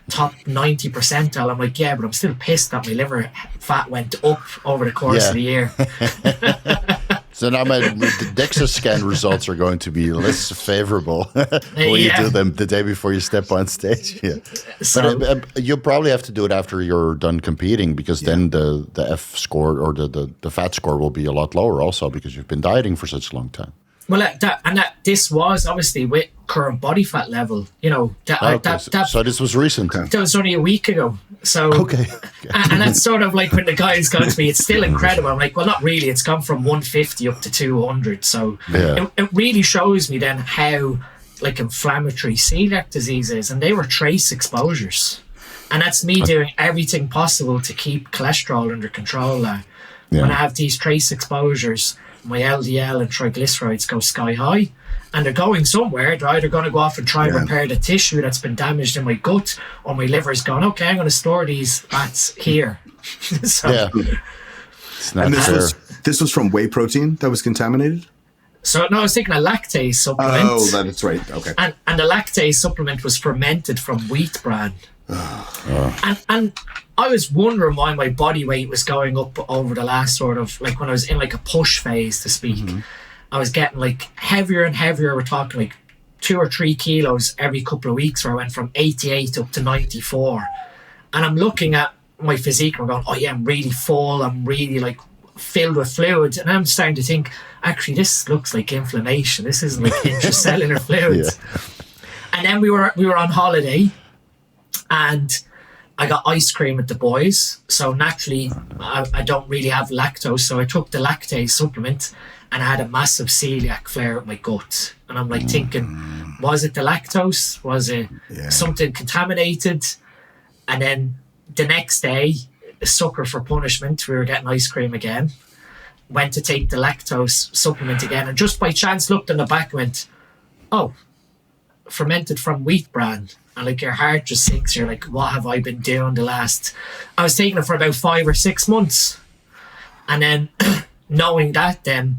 top 90 percentile. I'm like, yeah, but I'm still pissed that my liver fat went up over the course of the year. So now the DEXA scan results are going to be less favorable when you do them the day before you step on stage. Yeah, So, but you probably have to do it after you're done competing, because then the F score or the fat score will be a lot lower also, because you've been dieting for such a long time. well, this was obviously with current body fat level. You know, So this was recent. that was only a week ago. So Okay. and that's sort of like when the guys go to me, it's still incredible. I'm like, well, not really. It's gone from 150 up to 200. So it really shows me then how like inflammatory celiac disease is, and they were trace exposures, and that's me doing everything possible to keep cholesterol under control. When I have these trace exposures, my LDL and triglycerides go sky high, and they're going somewhere. They're either going to go off and try and repair the tissue that's been damaged in my gut, or my liver's going, okay, I'm going to store these fats here. So, It's not And fair. this was from whey protein that was contaminated? so no, I was taking a lactase supplement. Oh, that's right. Okay. And the lactase supplement was fermented from wheat bran. And I was wondering why my body weight was going up over the last sort of, like when I was in like a push phase, to speak. I was getting like heavier and heavier. We're talking like 2 or 3 kilos every couple of weeks, where I went from 88 up to 94. And I'm looking at my physique and I'm going, oh yeah, I'm really full. I'm really like filled with fluids. And I'm starting to think, actually, this looks like inflammation. This isn't like intracellular fluids. And then we were on holiday, and I got ice cream with the boys. So naturally, I don't really have lactose. So I took the lactase supplement, and I had a massive celiac flare at my gut. And I'm like thinking, was it the lactose? Was it something contaminated? And then the next day, a sucker for punishment, we were getting ice cream again. Went to take the lactose supplement again, and just by chance looked in the back and went, oh, fermented from wheat bran. And like your heart just sinks. You're like, what have I been doing the last... I was taking it for about 5 or 6 months. And then knowing that, then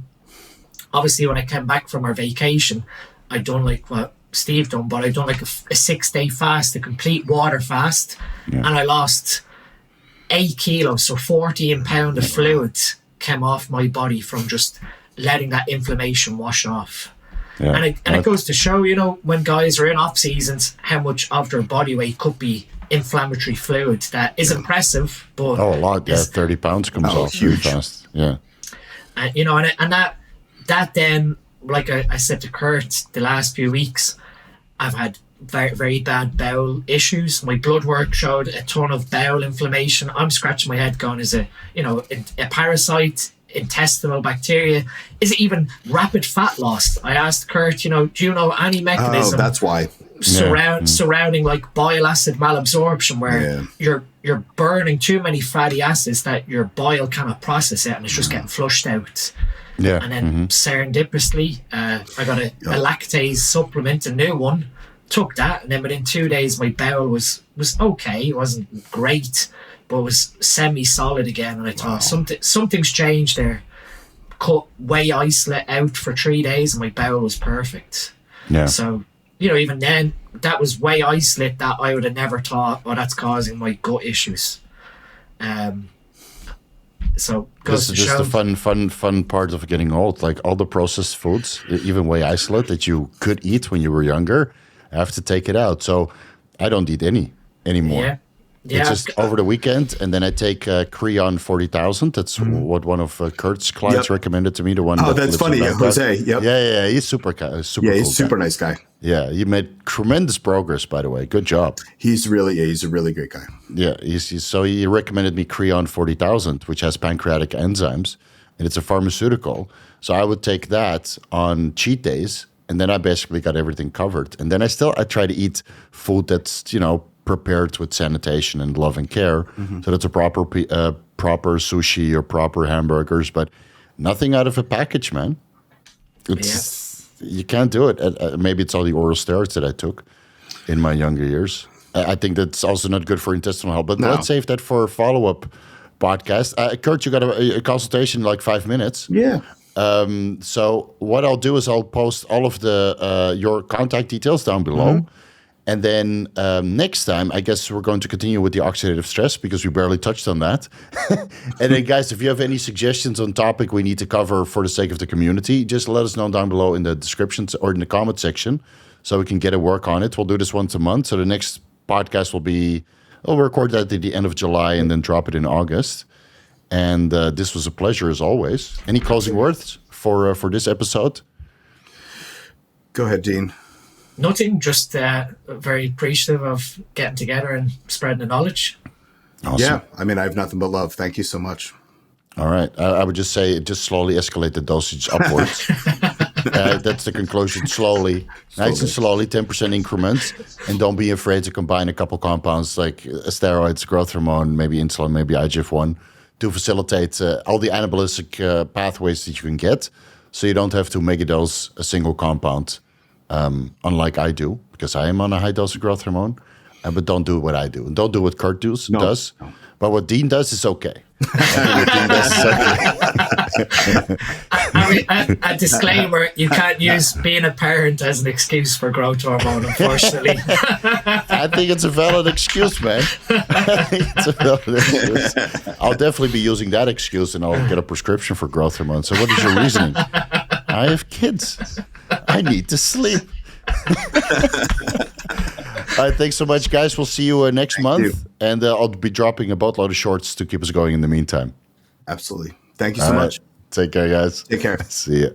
obviously when I came back from our vacation, I'd done like what Steve done, but I'd done like a 6-day fast, a complete water fast. And I lost 8 kilos, so 14 pounds of fluid came off my body from just letting that inflammation wash off. And it goes to show, you know, when guys are in off seasons, how much of their body weight could be inflammatory fluid. That is impressive, but a lot. 30 pounds comes off huge fast. Yeah. And you know, and that then, like I said to Kurt, the last few weeks, I've had very, very bad bowel issues. My blood work showed a ton of bowel inflammation. I'm scratching my head going, is it, you know, a parasite, intestinal bacteria? Is it even rapid fat loss? I asked Kurt, you know, do you know any mechanism? Oh, that's why. Surrounding like bile acid malabsorption, where you're burning too many fatty acids that your bile cannot process it, and it's just getting flushed out. And then serendipitously, I got a lactase supplement, a new one. Took that, and then within 2 days, my bowel was okay. It wasn't great, but it was semi-solid again. And I thought something's changed there. Cut whey isolate out for 3 days, and my bowel was perfect. So, you know, even then, that was whey isolate that I would have never thought, oh, that's causing my gut issues. So this is just the fun part of getting old. Like all the processed foods, even whey isolate that you could eat when you were younger, I have to take it out. So I don't eat any anymore. It's just over the weekend, and then I take Creon 40,000. That's what one of Kurt's clients recommended to me. The one. Oh, that's funny, Jose. Yep. Yeah. He's super cool he's super nice guy. Yeah, he made tremendous progress, by the way. Good job. He's a really great guy. Yeah, so he recommended me Creon 40,000, which has pancreatic enzymes, and it's a pharmaceutical. So I would take that on cheat days, and then I basically got everything covered. And then I try to eat food that's, you know, prepared with sanitation and love and care. So that's a proper sushi or proper hamburgers, but nothing out of a package, man. You can't do it. Maybe it's all the oral steroids that I took in my younger years. I think that's also not good for intestinal health, but let's save that for a follow-up podcast. Kurt, you got a consultation in like 5 minutes. Yeah. So what I'll do is I'll post all of the your contact details down below. And then next time, I guess we're going to continue with the oxidative stress because we barely touched on that. And then, guys, if you have any suggestions on topic we need to cover for the sake of the community, just let us know down below in the descriptions or in the comment section so we can get a work on it. We'll do this once a month. So the next podcast will be, we'll record that at the end of July and then drop it in August. And this was a pleasure as always. Any closing words for this episode? Go ahead, Dean. Nothing, just very appreciative of getting together and spreading the knowledge. Awesome. Yeah, I mean, I have nothing but love. Thank you so much. All right. I would just say just slowly escalate the dosage upwards. That's the conclusion. Slowly. Nice and slowly, 10% increments. And don't be afraid to combine a couple compounds like steroids, growth hormone, maybe insulin, maybe IGF-1 to facilitate all the anabolic pathways that you can get. So you don't have to megadose a single compound. Unlike I do, because I am on a high dose of growth hormone, but don't do what I do. And don't do what Kurt does. No. But what Dean does is okay. What Dean does is okay. I mean, a disclaimer, you can't use being a parent as an excuse for growth hormone, unfortunately. I think it's a valid excuse, man. It's a valid excuse. I'll definitely be using that excuse and I'll get a prescription for growth hormone. So what is your reasoning? I have kids. I need to sleep. All right, thanks so much, guys. We'll see you next month. And I'll be dropping a boatload of shorts to keep us going in the meantime. Absolutely. Thank you so much. Take care, guys. Take care. See ya.